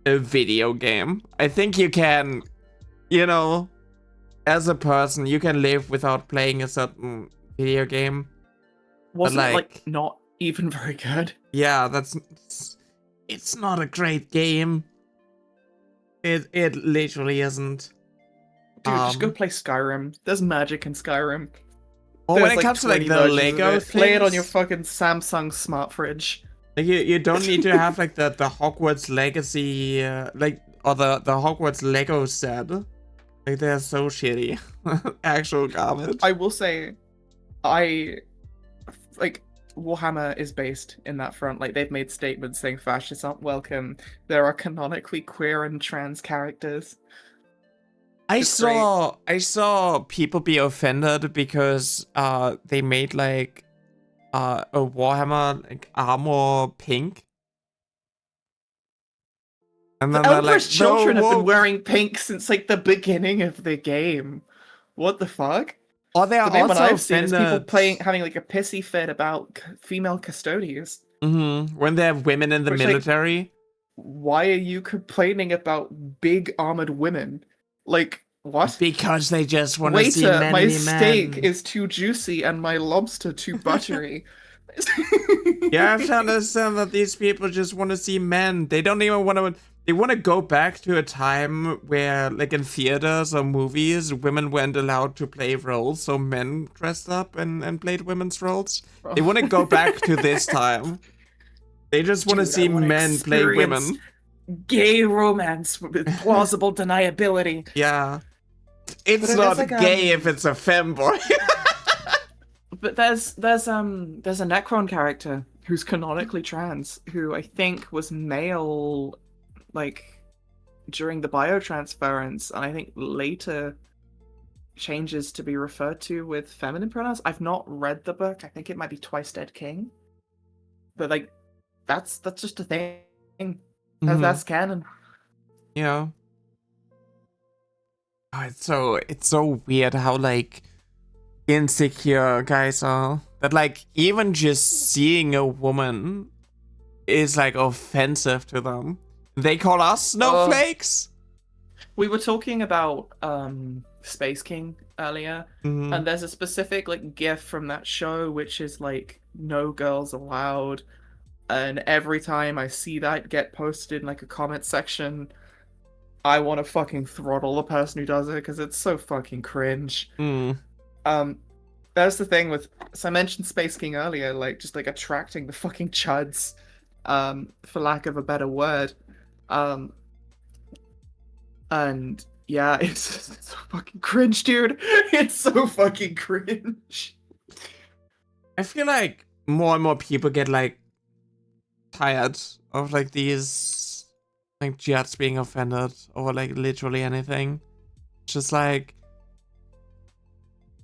a video game. I think you can, as a person, you can live without playing a certain video game. Wasn't it like not even very good? Yeah, it's not a great game. It literally isn't. Dude, just go play Skyrim. There's magic in Skyrim. Or when it comes to like the Lego things, play it on your fucking Samsung smart fridge. Like you don't need to have like the Hogwarts Legacy or the Hogwarts Lego set. Like they're so shitty. Actual garbage. I will say, Warhammer is based in that front. Like they've made statements saying fascists aren't welcome. There are canonically queer and trans characters. I saw people be offended because they made like a Warhammer like armor pink. And then the Emperor's children have been whoa. wearing pink since like the beginning of the game. What the fuck? Or they are also I've seen is offended people having like a pissy fit about female custodians. Mm-hmm. When they have women in the military. Like, why are you complaining about big armored women? Like, what? Because they just want to see manly my men. steak is too juicy and my lobster too buttery. You have to understand that these people just want to see men. They don't even want to. They want to go back to a time where, like in theaters or movies, women weren't allowed to play roles, so men dressed up and played women's roles. They want to go back to this time. They just want to see men play women. Gay romance with plausible deniability. Yeah. It's not like, gay if it's a femboy. But there's a Necron character who's canonically trans, who I think was male, like during the biotransference, and I think later changes to be referred to with feminine pronouns. I've not read the book. I think it might be Twice Dead King, but like that's just a thing. That's canon. Yeah. Oh, it's so weird how like insecure guys are that like even just seeing a woman is like offensive to them. They call us snowflakes. We were talking about Space King earlier, Mhm. and there's a specific like GIF from that show which is like no girls allowed, and every time I see that get posted in like a comment section, I want to fucking throttle the person who does it because it's so fucking cringe. Mm. That's the thing with, so I mentioned Space King earlier, like just like attracting the fucking chuds, for lack of a better word. And yeah, it's so fucking cringe, dude. It's so fucking cringe. I feel like more and more people get like tired of like these like jets being offended over like literally anything. Just like,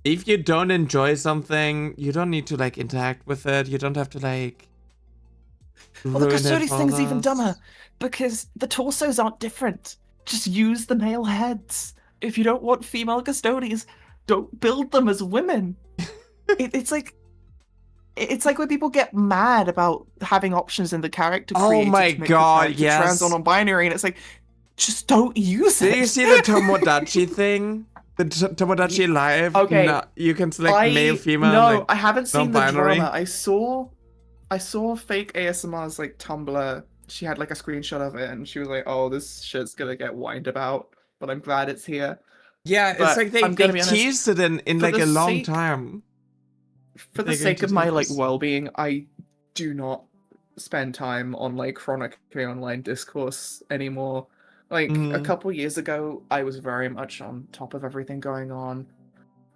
if you don't enjoy something, you don't need to like interact with it. You don't have to like Well, the ruin it Custodies for thing's even others. dumber because the torsos aren't different. Just use the male heads. If you don't want female Custodies, don't build them as women. It's like when people get mad about having options in the character Oh creator my to make God, the character yes. trans or non-binary, and it's like, just don't use it. Did you see the Tomodachi thing? The Tomodachi Live? Okay, No, you can select male, female. No, like, I haven't seen the non-binary. drama. I saw fake ASMR's like Tumblr. She had like a screenshot of it, and she was like, "Oh, this shit's gonna get whined about," but I'm glad it's here. Yeah, it's But like they I'm gonna be honest, teased it in for like the a long sake- time. For the They're going sake to of do my like this. well-being, I do not spend time on like chronically online discourse anymore. Like a Mhm. couple years ago, I was very much on top of everything going on.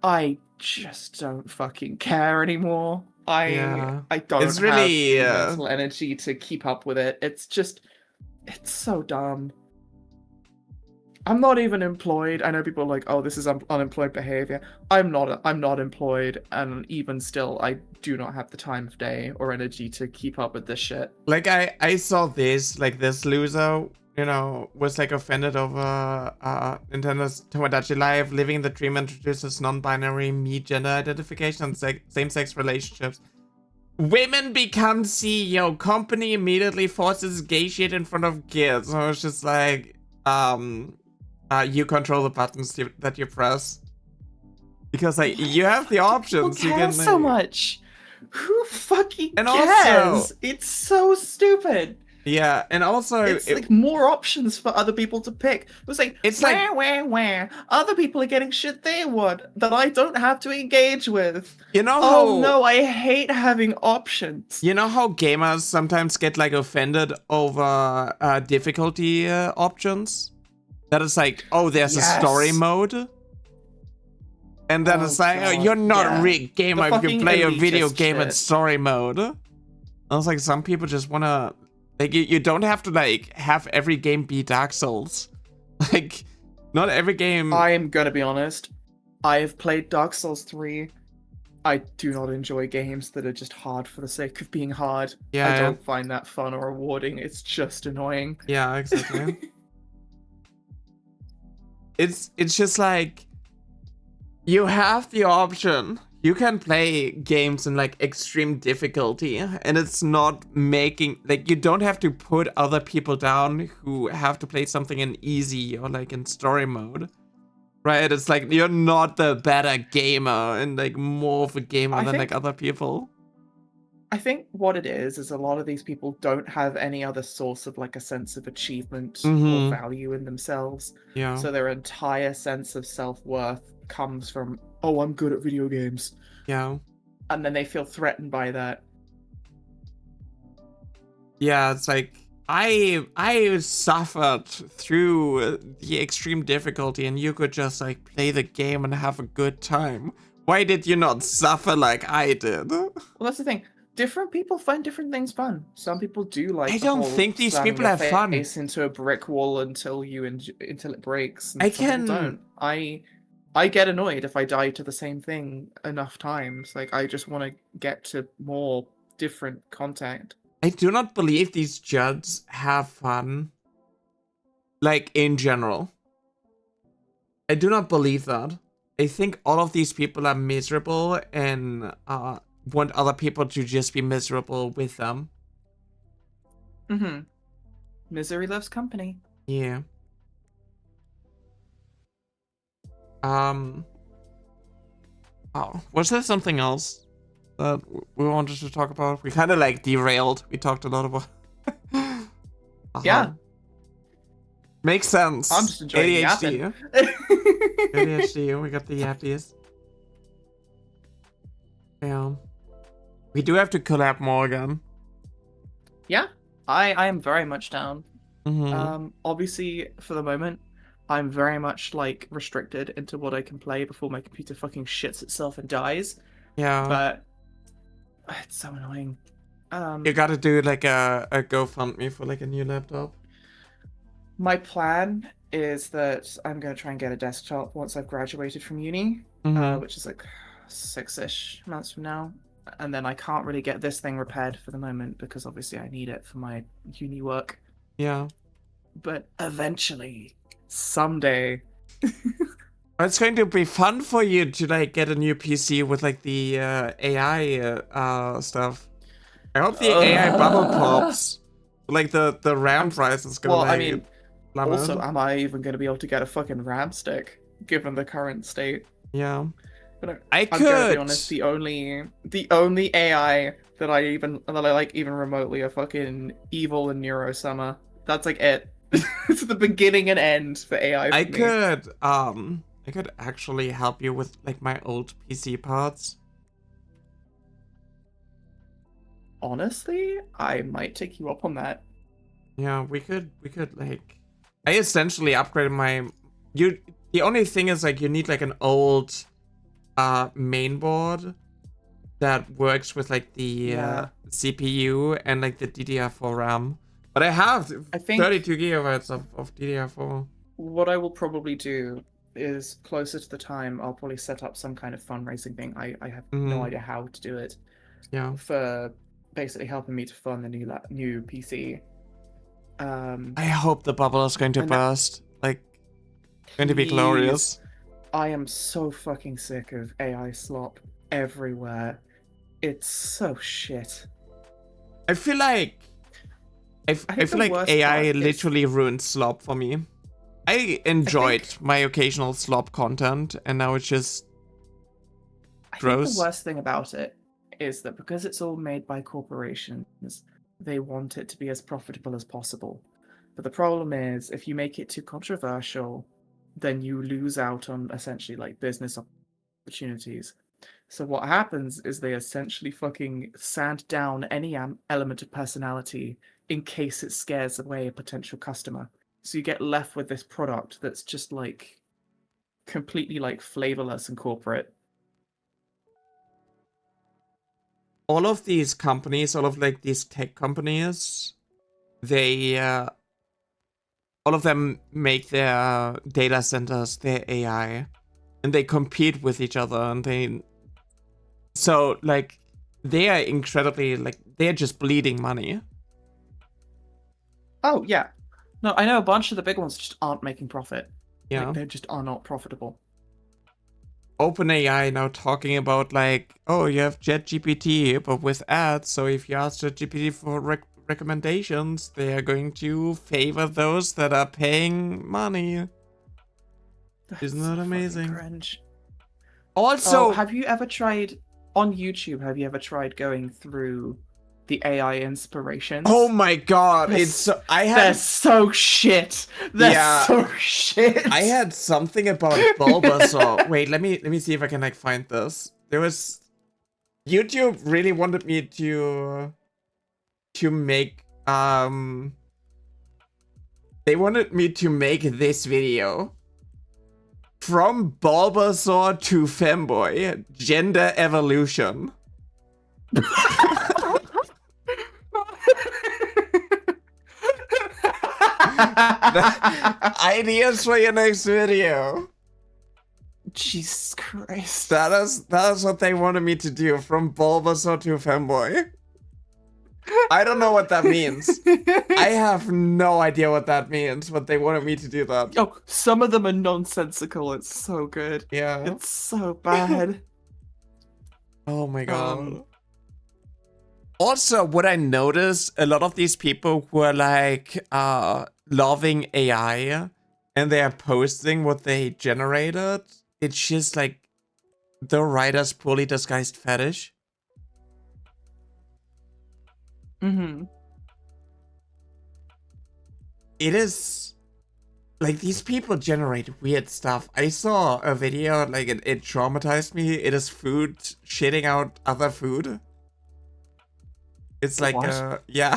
I just don't fucking care anymore. Yeah. I don't It's really, have the mental energy to keep up with it. It's so dumb. I'm not even employed. I know people are like, oh, this is unemployed behavior. I'm not employed, and even still, I do not have the time of day or energy to keep up with this shit. Like I saw this, like this loser, you know, was like offended over Nintendo's Tomodachi Live, living the dream introduces non-binary me gender identification and same-sex relationships. Women become CEO, company immediately forces gay shit in front of kids. So it's just like, you control the buttons that you press. Because like you have the options. Who You cares can so like, much? Who fucking And cares? also- It's so stupid. Yeah, and also It's like more options for other people to pick. It was like, It's where other people are getting shit they want that I don't have to engage with. you know Oh how no, I hate having options. you know how gamers sometimes get like offended over difficulty options? That is like, oh, there's a story Yes. mode. And then Oh, it's like, oh, God, you're not yeah. a real gamer The if you fucking play a video elitist game in shit. story mode. I was like, some people just wanna like you don't have to like have every game be Dark Souls. Like, not every game. I'm gonna be honest. I have played Dark Souls 3. I do not enjoy games that are just hard for the sake of being hard. Yeah, I don't find that fun or rewarding. It's just annoying. Yeah, exactly. It's just like you have the option. You can play games in like extreme difficulty, and it's not making like you don't have to put other people down who have to play something in easy or like in story mode. Right? It's like you're not the better gamer and like more of a gamer I than think- like other people. I think what it is a lot of these people don't have any other source of like a sense of achievement Mhm. or value in themselves. Yeah. So their entire sense of self-worth comes from, oh, I'm good at video games. Yeah. And then they feel threatened by that. Yeah, it's like I suffered through the extreme difficulty and you could just like play the game and have a good time. Why did you not suffer like I did? Well, that's the thing. Different people find different things fun. Some people do like. I the don't whole think these slamming people your have fun. face into a brick wall until it breaks. And I some people can- don't. I get annoyed if I die to the same thing enough times. Like I just want to get to more different content. I do not believe these judges have fun. Like in general. I do not believe that. I think all of these people are miserable and want other people to just be miserable with them. Mm-hmm. Misery loves company. Yeah. Oh, was there something else that we wanted to talk about? We kind of like derailed. We talked a lot about. Yeah. Makes sense. I'm just enjoying ADHD. yapping. ADHD. We got the yappies. Yeah. We do have to collab more again. Yeah, I am very much down. Mm-hmm. Obviously, for the moment, I'm very much like restricted into what I can play before my computer fucking shits itself and dies. Yeah. But it's so annoying. You gotta do like a GoFundMe for like a new laptop. My plan is that I'm gonna try and get a desktop once I've graduated from uni, Mhm. which is like 6-ish months from now. And then I can't really get this thing repaired for the moment because obviously I need it for my uni work. Yeah. But eventually, someday. It's going to be fun for you to like get a new PC with like the AI stuff. I hope the AI bubble pops. Like the RAM price is gonna Well, I like mean, plummet. also, am I even going to be able to get a fucking RAM stick given the current state? Yeah. But I I'm could. gonna be honest. The only AI that I like even remotely are fucking Evil and Neuro Summer. That's like it. It's the beginning and end for AI. For me. I could actually help you with like my old PC parts. Honestly, I might take you up on that. Yeah, we could like I essentially upgraded my the only thing is like you need like an old main board that works with like the CPU and like the DDR4 RAM. But I have I think 32 gigabytes of DDR4. what I will probably do is closer to the time I'll probably set up some kind of fundraising thing. I have no idea how to do it. Yeah. For basically helping me to fund the new PC. I hope the bubble is going to burst. Like, going to be glorious. I am so fucking sick of AI slop everywhere. It's so shit. I feel like I feel like AI literally ruined slop for me. I enjoyed my occasional slop content, and now it's just gross. I think the worst thing about it is that because it's all made by corporations, they want it to be as profitable as possible. But the problem is, if you make it too controversial, then you lose out on essentially like business opportunities. So what happens is they essentially fucking sand down any element of personality in case it scares away a potential customer. So you get left with this product that's just like completely like flavorless and corporate. All of these companies, all of like these tech companies, they all of them make their data centers their AI, and they compete with each other, and so like they are incredibly like they're just bleeding money. Oh yeah, no, I know a bunch of the big ones just aren't making profit. Yeah, like, they just are not profitable. OpenAI now talking about like, oh, you have ChatGPT, but with ads. So if you ask ChatGPT for recommendations, they are going to favor those that are paying money. Isn't that amazing? Cringe. Also, have you ever tried on YouTube? Have you ever tried going through the AI inspirations? Oh my god, they're so shit. They're so shit. I had something about Bulbasaur. Wait, let me see if I can like find this. There was YouTube really wanted me to make they wanted me to make this video. From Bulbasaur to Femboy, gender evolution. Ideas for your next video. Jesus Christ. That is what they wanted me to do, from Bulbasaur to Femboy. I don't know what that means. I have no idea what that means, but they wanted me to do that. Oh, some of them are nonsensical. It's so good. Yeah. It's so bad. Oh my god. Also, what I noticed, a lot of these people who are like loving AI and they are posting what they generated, it's just like the writer's poorly disguised fetish. Mm-hmm. It is like these people generate weird stuff. I saw a video, like it traumatized me. It is food shitting out other food. It's like What? yeah.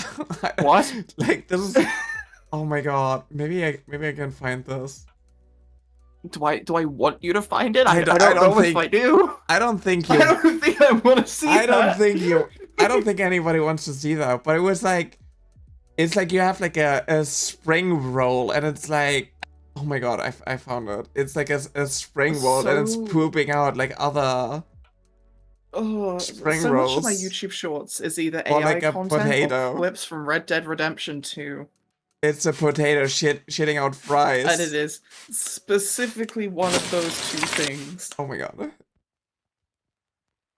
What? Like this is oh my god. Maybe I can find this. Do I want you to find it? I don't don't know think- if I do. I don't think I you don't think I want to see I don't that. think you I don't think anybody wants to see that, but it was like it's like you have like a spring roll and it's like oh my god, I found it. It's like a spring roll and it's So- pooping out like other Oh, spring so much of my rolls. YouTube shorts is either Or AI like a content potato. or clips from Red Dead Redemption 2. It's a potato shitting out fries. And it is specifically one of those two things. Oh my god.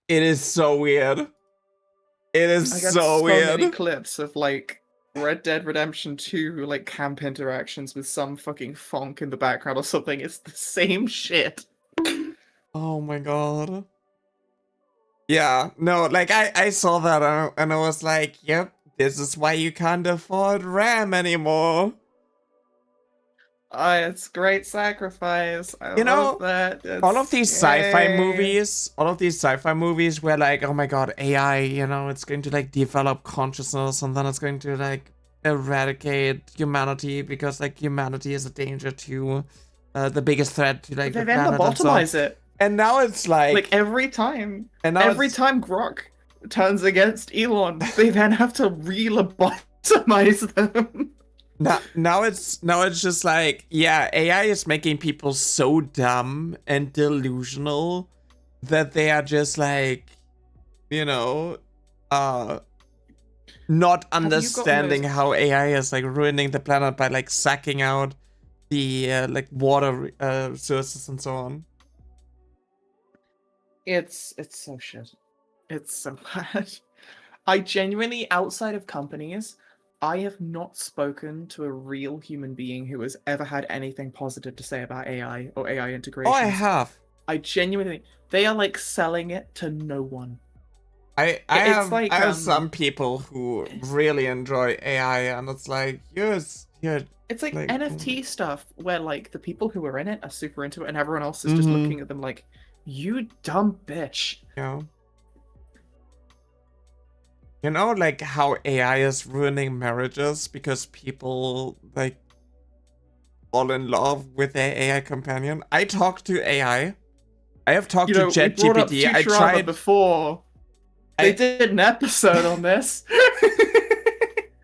It is so weird. It is I got so weird. many clips of like Red Dead Redemption 2 like camp interactions with some fucking funk in the background or something. It's the same shit. Oh my god. Yeah, no, like I saw that and I was like, yep, this is why you can't afford RAM anymore. It's great sacrifice. I You know, love that. All of these sci-fi Yay. movies where like, oh my god, AI, you know, it's going to like develop consciousness and then it's going to like eradicate humanity because like humanity is a danger to the biggest threat to like They the then planet and stuff. lobotomize it. And now it's like Every time. and now Every it's- time Grok turns against Elon, they then have to re-lobotomize them. Now it's just like, yeah, AI is making people so dumb and delusional that they are just like, you know, not understanding how AI is like ruining the planet by like sucking out the like water resources and so on. It's so shit. It's so bad. I genuinely, outside of companies, I have not spoken to a real human being who has ever had anything positive to say about AI or AI integration. Oh, I have. I genuinely, they are like selling it to no one. I It's like, have some people who really enjoy AI, and it's like you're It's like Like, NFT stuff where like the people who are in it are super into it and everyone else is just looking at them like, you dumb bitch. you know, like how AI is ruining marriages because people like fall in love with their AI companion. I talked to AI. I have talked to We brought up ChatGPT. I Futurama tried before. They did an episode on this.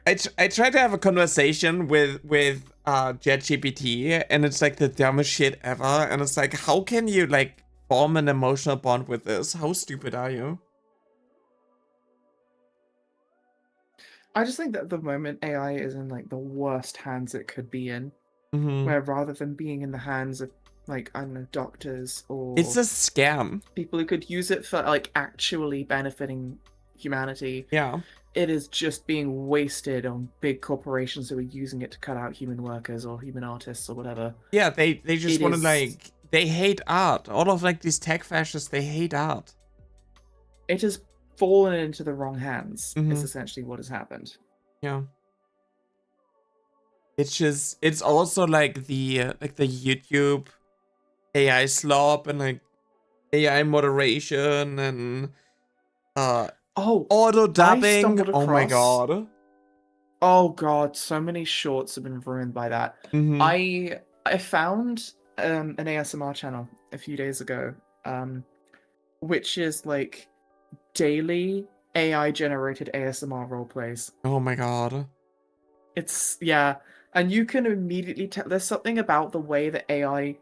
I tried to have a conversation with ChatGPT, and it's like the dumbest shit ever. And it's like, how can you like form an emotional bond with this? How stupid are you? I just think that at the moment AI is in like the worst hands it could be in, Mm-hmm. where rather than being in the hands of like, I don't know, doctors or It's a scam. people who could use it for like actually benefiting humanity, Yeah. it is just being wasted on big corporations who are using it to cut out human workers or human artists or whatever. Yeah, they just It want to is- like, they hate art. All of like these tech fascists, they hate art. It has fallen into the wrong hands. Mhm. Is essentially what has happened. Yeah. It's also like the YouTube AI slop and like AI moderation and Oh, auto dubbing. stumbled Oh my across- god. oh god, so many shorts have been ruined by that. Mhm. I found an ASMR channel a few days ago, which is like daily AI generated ASMR roleplays. Oh my god. It's and you can immediately tell there's something about the way that AI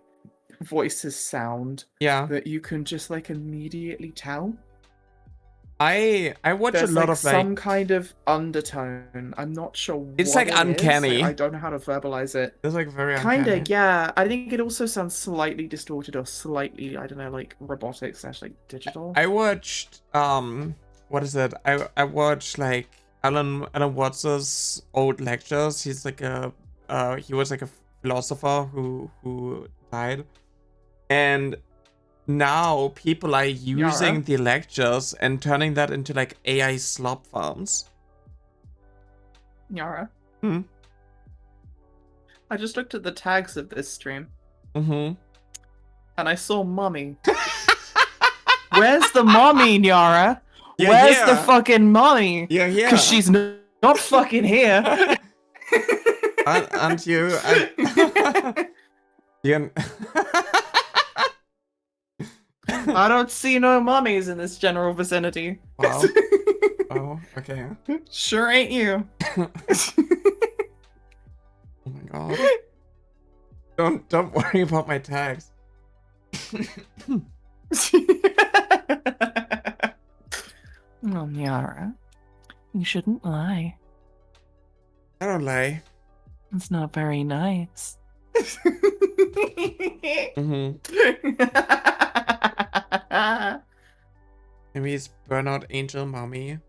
voices sound Yeah. that you can just like immediately tell. I watch There's a lot like of like some kind of undertone. I'm not sure. It's what like it is. uncanny. I don't know how to verbalize it. it's like very Kinda, uncanny. yeah. I think it also sounds slightly distorted or slightly, I don't know, like robotic / like digital. I watched what is it? I watch like Alan Watts's old lectures. He's like he was like a philosopher who died, and now people are using Yara? the lectures and turning that into like AI slop farms. Yara. Hmm. I just looked at the tags of this stream, Mm-hmm. and I saw mommy. Where's the mommy, Nyara? You're Where's here. the fucking mommy? You're here. Because she's not fucking here. Aren't you? You're... I don't see no mummies in this general vicinity. Wow. Oh, okay. Sure ain't you. Oh my god. Don't worry about my tags. Oh, Nyara. You shouldn't lie. I don't lie. It's not very nice. Mm-hmm. Maybe it's burnout angel mommy.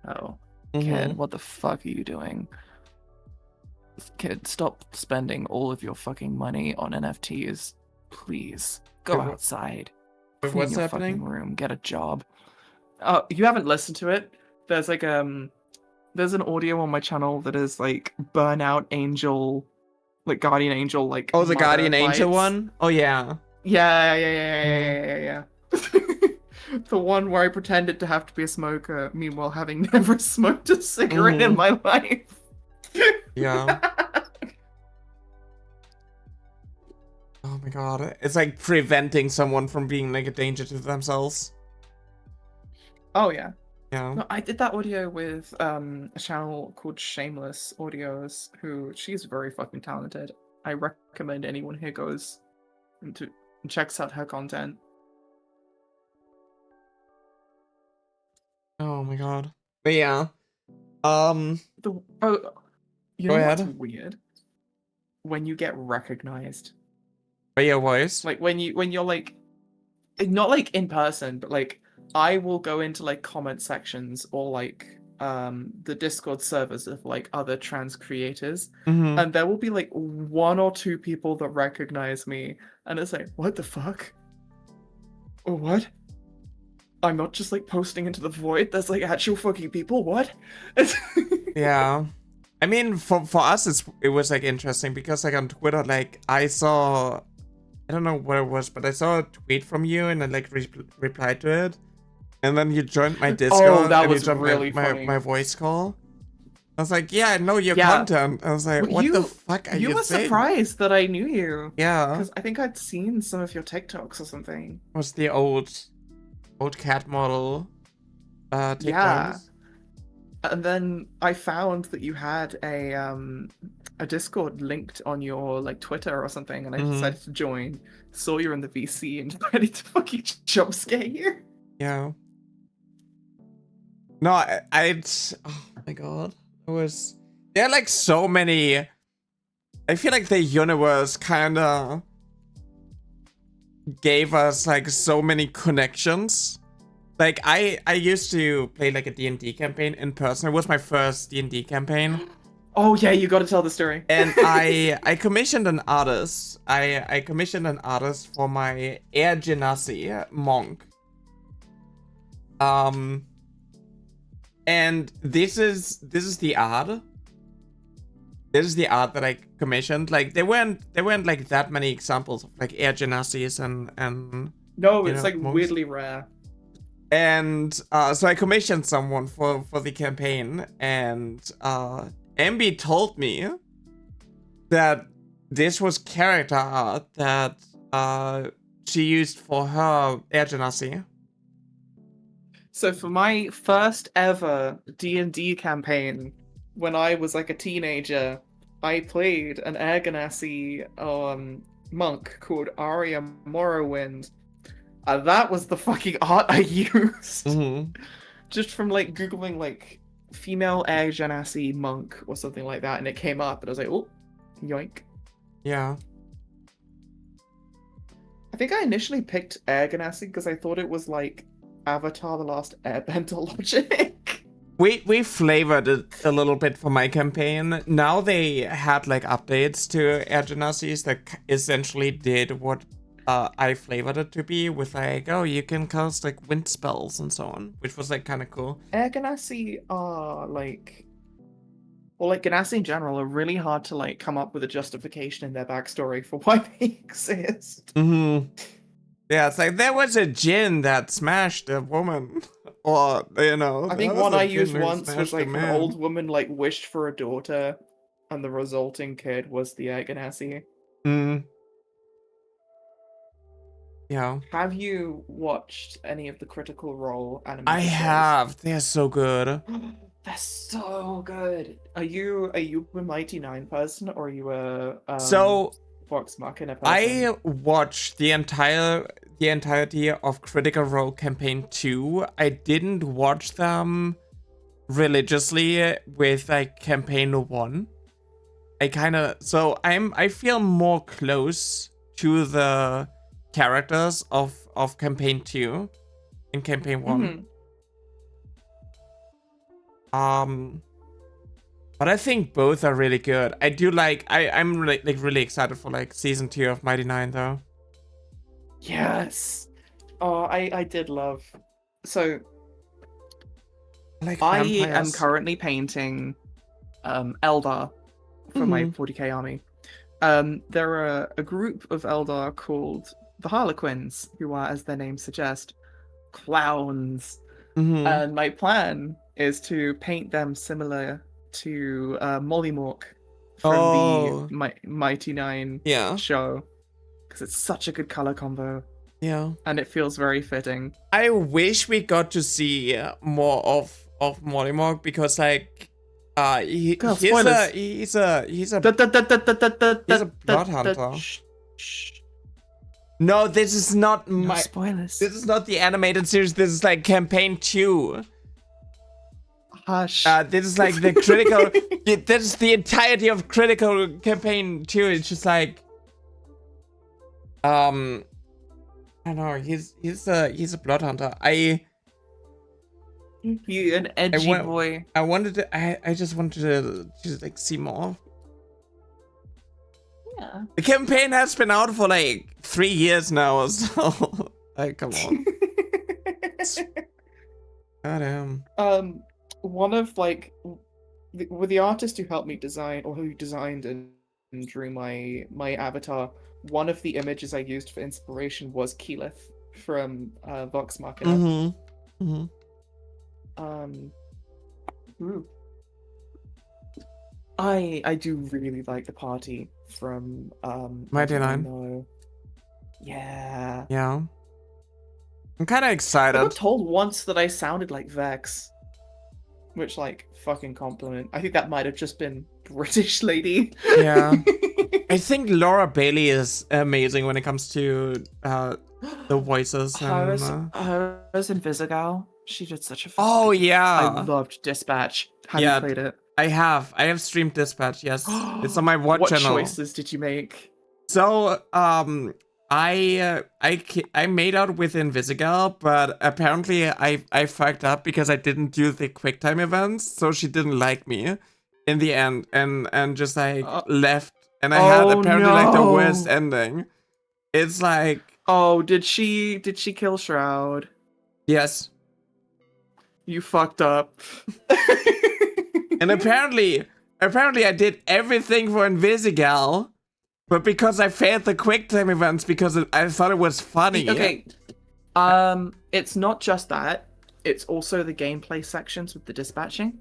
Oh, Mhm. kid, what the fuck are you doing? Kid, stop spending all of your fucking money on NFTs. Please, go Wait, outside. wait, Clean what's your happening? fucking room. Get a job. Oh, you haven't listened to it? There's like there's an audio on my channel that is like burnout angel, like guardian angel, like Oh, the mother guardian angel vibes. one? Oh yeah. Yeah. The one where I pretended to have to be a smoker, meanwhile having never smoked a cigarette in my life. Yeah. Oh my god. It's like preventing someone from being like a danger to themselves. Oh yeah. Yeah. No, I did that audio with a channel called Shameless Audios, who she's very fucking talented. I recommend anyone here goes and checks out her content. Oh my god. But yeah. You Go know what's ahead. weird? When you get recognized, By your voice. like when you're like, not like in person, but like I will go into like comment sections or like the Discord servers of like other trans creators, Mm-hmm. and there will be like one or two people that recognize me, and it's like, what the fuck? Or what? I'm not just like posting into the void. There's like actual fucking people. What? Yeah. I mean, for us, it was like interesting because like on Twitter, like I saw, I don't know what it was, but I saw a tweet from you and I like replied to it, and then you joined my Discord that and you was joined really my funny. voice call. I was like, yeah, I know your Yeah. content. I was like, Well, what the you- fuck are you You were saying? surprised that I knew you. Yeah, Because I think I'd seen some of your TikToks or something. it was the old cat model. TikToks. Yeah. And then I found that you had a Discord linked on your like Twitter or something, and I Mhm. decided to join. Saw you in the VC and decided to fucking jump scare you. Yeah. No, I'd. Oh my god. It was. There are like so many. I feel like the universe kind of gave us like so many connections. Like I used to play like a D&D campaign in person. It was my first D&D campaign. Oh yeah, you got to tell the story. And I commissioned an artist. I commissioned an artist for my Air Genasi monk. And this is the art. This is the art that I commissioned. Like there weren't like that many examples of like Air Genasis and No, you it's know, like monks. weirdly rare. And so I commissioned someone for the campaign, and Ambi told me that this was character art that she used for her Air Genasi. So for my first ever D&D campaign, when I was like a teenager, I played an Air Genasi monk called Arya Morrowind. That was the fucking art I used. Mm-hmm. Just from like googling like female Air Genasi monk or something like that, and it came up, and I was like, oh, yoink. Yeah. I think I initially picked Air Ganassi because I thought it was like Avatar: The Last Airbender logic. We flavored it a little bit for my campaign. Now they had like updates to Air Genasi's that essentially did what I flavored it to be, with like, oh, you can cast like wind spells and so on, which was like kind of cool. Air Ganassi are like, well, like Ganassi in general are really hard to like come up with a justification in their backstory for why they exist. Mm-hmm. Yeah, it's like there was a djinn that smashed a woman, or you know. I think there one was a I djinn used who once was smashed a like an man. old woman like wished for a daughter, and the resulting kid was the Air Ganassi. Mm. Yeah. Have you watched any of the Critical Role animated I shows? have. They're so good. They're so good. Are you a Mighty Nine person, or are you a So Vox Machina person? I watched the entirety of Critical Role Campaign 2. I didn't watch them religiously with like Campaign 1. I feel more close to the characters of Campaign 2 in Campaign 1. But I think both are really good. I do like I'm really excited for like season 2 of Mighty Nine though. Yes. Oh, I did love. So Like I am vampires. currently painting Eldar for my 40k army. There are a group of Eldar called the Harlequins, who are, as their name suggests, clowns. And my plan is to paint them similar to Mollymork from the Mighty Nine show, because it's such a good color combo. Yeah. And it feels very fitting. I wish we got to see more of Mollymork, because like he's a blood hunter. No, this is not No spoilers. This is not the animated series. This is like Campaign 2. Hush. This is like the critical. This is the entirety of Critical Campaign 2. It's just like, I don't know. He's a blood hunter. You an edgy boy. I just wanted to like see more. Yeah. The campaign has been out for like 3 years now, so like, come on. Goddamn. One of like with the artist who helped me design, or who designed and drew my avatar, one of the images I used for inspiration was Keyleth from Vox Machina. I do really like the party from Mighty Nine. Yeah. Yeah. I'm kind of I excited. got told once that I sounded like Vex, which like fucking compliment. I think that might have just been British lady. Yeah. I think Laura Bailey is amazing when it comes to the voices. Hers in Visigal. She did such a. Oh yeah. I loved Dispatch. Have you played it? I have streamed Dispatch. Yes, it's on my watch channel. What choices did you make? So I made out with Invisigal, but apparently I fucked up because I didn't do the QuickTime events, so she didn't like me in the end, and just like left, and I had apparently like the worst ending. It's like, oh, did she kill Shroud? Yes. You fucked up. And apparently I did everything for Invisigal, but because I failed the QuickTime events because I thought it was funny. Okay. It's not just that. It's also the gameplay sections with the dispatching.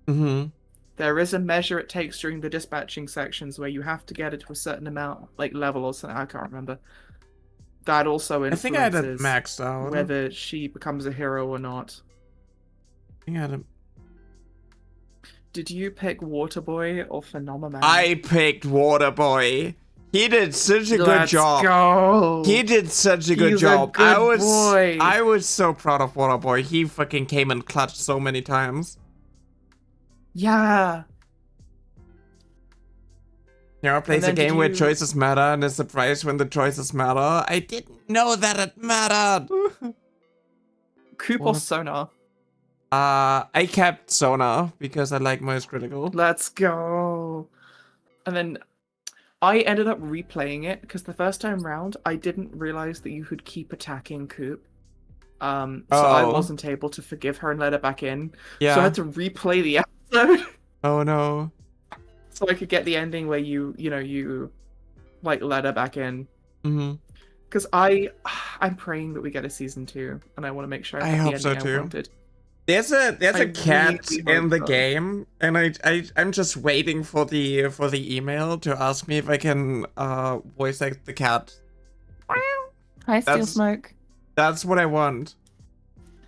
There is a measure it takes during the dispatching sections where you have to get it to a certain amount, like level or something. I can't remember. That also influences I think I had it maxed out. Whether she becomes a hero or not. I think I had it. Did you pick Waterboy or Phenomenon? I picked Waterboy. He did such a good job. Go. He did such a good job. I was so proud of Waterboy. He fucking came and clutched so many times. Yeah. Hero plays a then did game where you- choices matter and is surprised when the choices matter. I didn't know that it mattered. Coop or What? Sonar? I kept Sona because I like most critical. Let's go. And then I ended up replaying it because the first time round I didn't realize that you could keep attacking Coop. So I Oh. wasn't able to forgive her and let her back in. Yeah. So I had to replay the episode Oh no. so I could get the ending where you like let her back in. Mm-hmm. Because I'm praying that we get a season 2, and I want to make sure I I have hope the so ending I too. wanted. There's a I cat really in the hope so. game, and I'm just waiting for the email to ask me if I can voice act the cat. Hi, Steel That's- Smoke. That's what I want.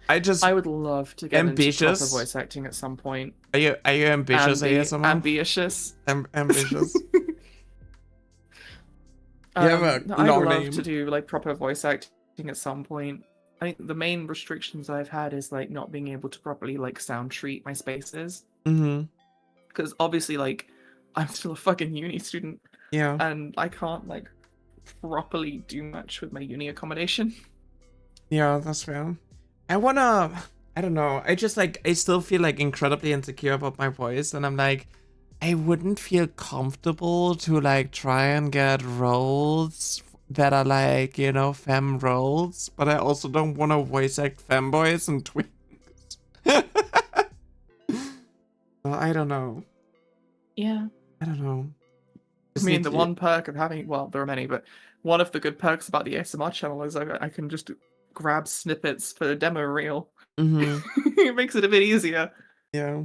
I would love to get into Ambitious? proper voice acting at some point. Are you ambitious, ASMR? Ambitious. Ambitious. You have a I'd long love name. to do like proper voice acting at some point. I think the main restrictions I've had is like not being able to properly like sound treat my spaces. Mm-hmm. Because obviously like I'm still a fucking uni student Yeah. and I can't like properly do much with my uni accommodation. Yeah, that's fair. I don't know. I still feel like incredibly insecure about my voice, and I'm like, I wouldn't feel comfortable to like try and get roles that are like, femme roles, but I also don't want to voice act femboys and twins. Well, I don't know. Yeah. I don't know. I Just mean, need the to- one perk of having, well, there are many, but one of the good perks about the ASMR channel is I can just grab snippets for a demo reel. Mhm. It makes it a bit easier. Yeah.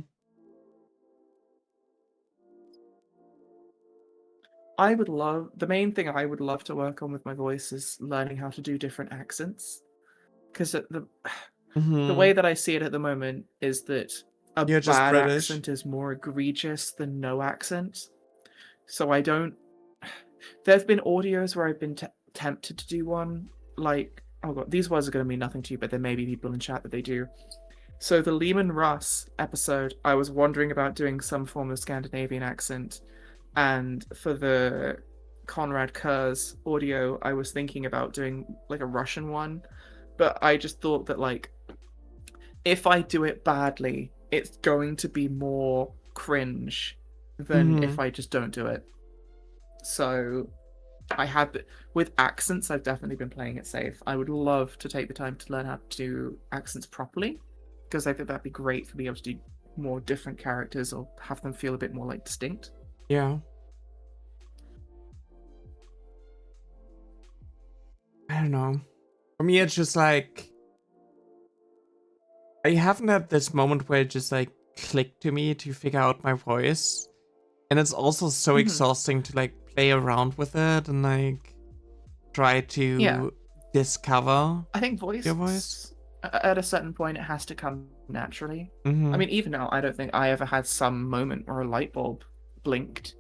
The main thing I would love to work on with my voice is learning how to do different accents. Because the Mhm. way that I see it at the moment is that a You're just bad British. accent is more egregious than no accent. So I don't. There've been audios where I've been tempted to do one, like, oh god, these words are going to mean nothing to you, but there may be people in chat that they do. So the Lehman Russ episode, I was wondering about doing some form of Scandinavian accent, and for the Conrad Kurz audio, I was thinking about doing like a Russian one, but I just thought that like, if I do it badly, it's going to be more cringe than if I just don't do it. So with accents, I've definitely been playing it safe. I would love to take the time to learn how to do accents properly, because I think that'd be great for being able to do more different characters or have them feel a bit more like distinct. Yeah. I don't know. For me, it's just like, I haven't had this moment where it just like clicked to me to figure out my voice. And it's also so exhausting to like play around with it and like try to discover I think your voice. at a certain point, it has to come naturally. Mhm. I mean, even now, I don't think I ever had some moment where a light bulb blinked.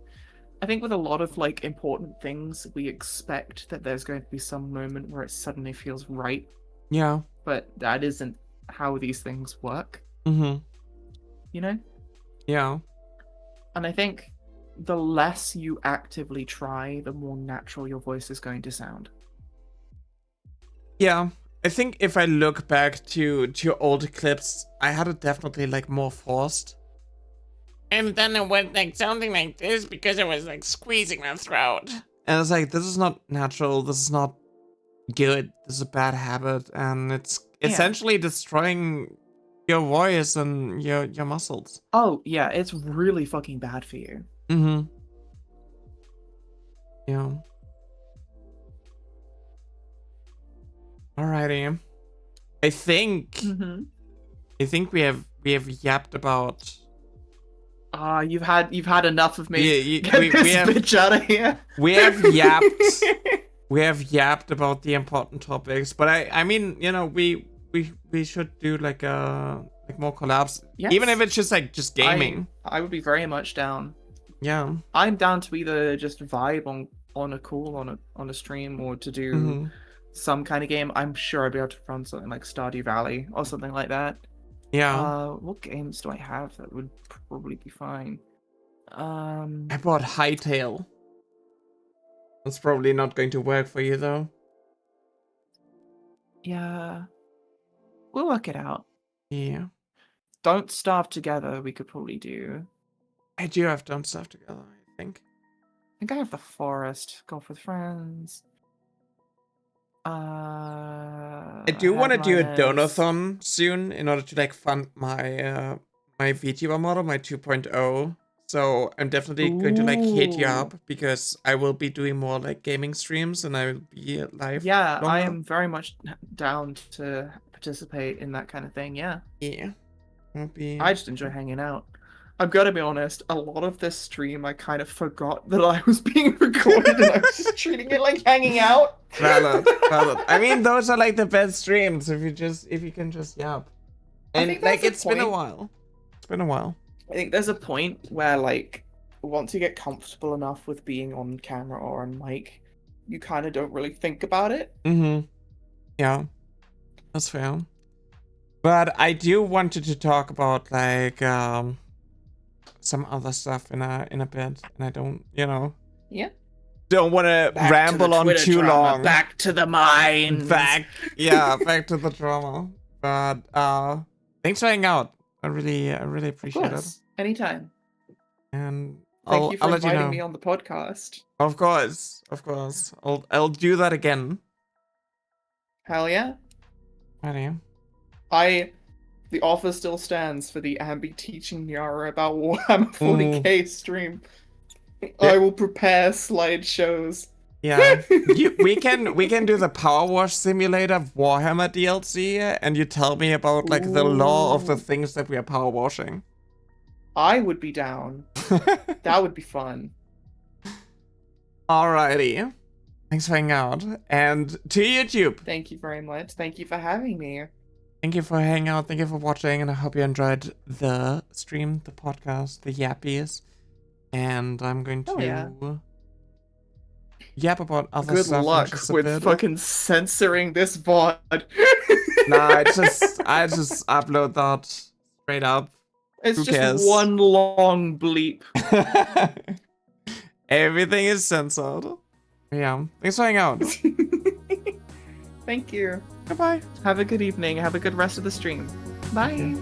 I think with a lot of like important things, we expect that there's going to be some moment where it suddenly feels right, Yeah. but that isn't how these things work, Mhm. you know? Yeah. And I think the less you actively try, the more natural your voice is going to sound. Yeah. I think if I look back to old clips, I had it definitely like more forced. And then it went like something like this because I was like squeezing my throat. And it's like, this is not natural. This is not good. This is a bad habit. And it's essentially destroying your voice and your muscles. Oh, yeah, it's really fucking bad for you. Mm-hmm. Yeah. Alrighty. I think we have yapped about. You've had enough of me. Yeah, Get we this have bitch out of here. we have yapped. We have yapped about the important topics, but I mean, we should do like more collabs, Yes. even if it's just gaming. I would be very much down. Yeah. I'm down to either just vibe on a call on a stream or to do Mhm. some kind of game. I'm sure I'd be able to run something like Stardew Valley or something like that. Yeah. What games do I have that would probably be fine? I bought Hightail. It's probably not going to work for you though. Yeah. We'll work it out. Yeah. Don't Starve Together, we could probably do. I do have done stuff together, I think. I think I have The Forest, Golf with Friends. I do want to do a donathon soon in order to like fund my my VTuber model, my 2.0. So I'm definitely going to like hit you Ooh. up because I will be doing more like gaming streams and I will be live. Yeah, I longer. am very much down to participate in that kind of thing, yeah. Yeah. I'll be... I just enjoy hanging out. I'm gonna be honest, a lot of this stream I kind of forgot that I was being recorded and I was just treating it like hanging out. Valid. I mean, those are like the best streams if you can just yap. And think like that's the it's been a point. while. It's been a while. I think there's a point where, like, once you get comfortable enough with being on camera or on mic, you kind of don't really think about it. Mm-hmm. Yeah. That's fair. But I do wanted to talk about like some other stuff in a bit, and I don't, Yeah. don't want to ramble on too long. Back to the mines. Back to the drama. But thanks for hanging out. I really appreciate it. Anytime. And Thank you for I'll let you inviting know. me on the podcast. Of course. I'll do that again. Hell yeah. Ready? The offer still stands for the Ambi teaching Yara about Warhammer 40k stream. Yeah. I will prepare slideshows. Yeah, we can do the Power Wash Simulator Warhammer DLC, and you tell me about like the law of the Ooh. things that we are power washing. I would be down. That would be fun. Alrighty, thanks for hanging out, and to YouTube. Thank you very much. Thank you for having me. Thank you for hanging out. Thank you for watching, and I hope you enjoyed the stream, the podcast, the yappies. And I'm going Hell yeah. to yap about other Good stuff. in luck just a with bit. fucking censoring this VOD. Nah, I just upload that straight up. It's Who just cares? one long bleep. Everything is censored. Yeah. Thanks for hanging out. Thank you. Goodbye. Have a good evening. Have a good rest of the stream. Bye.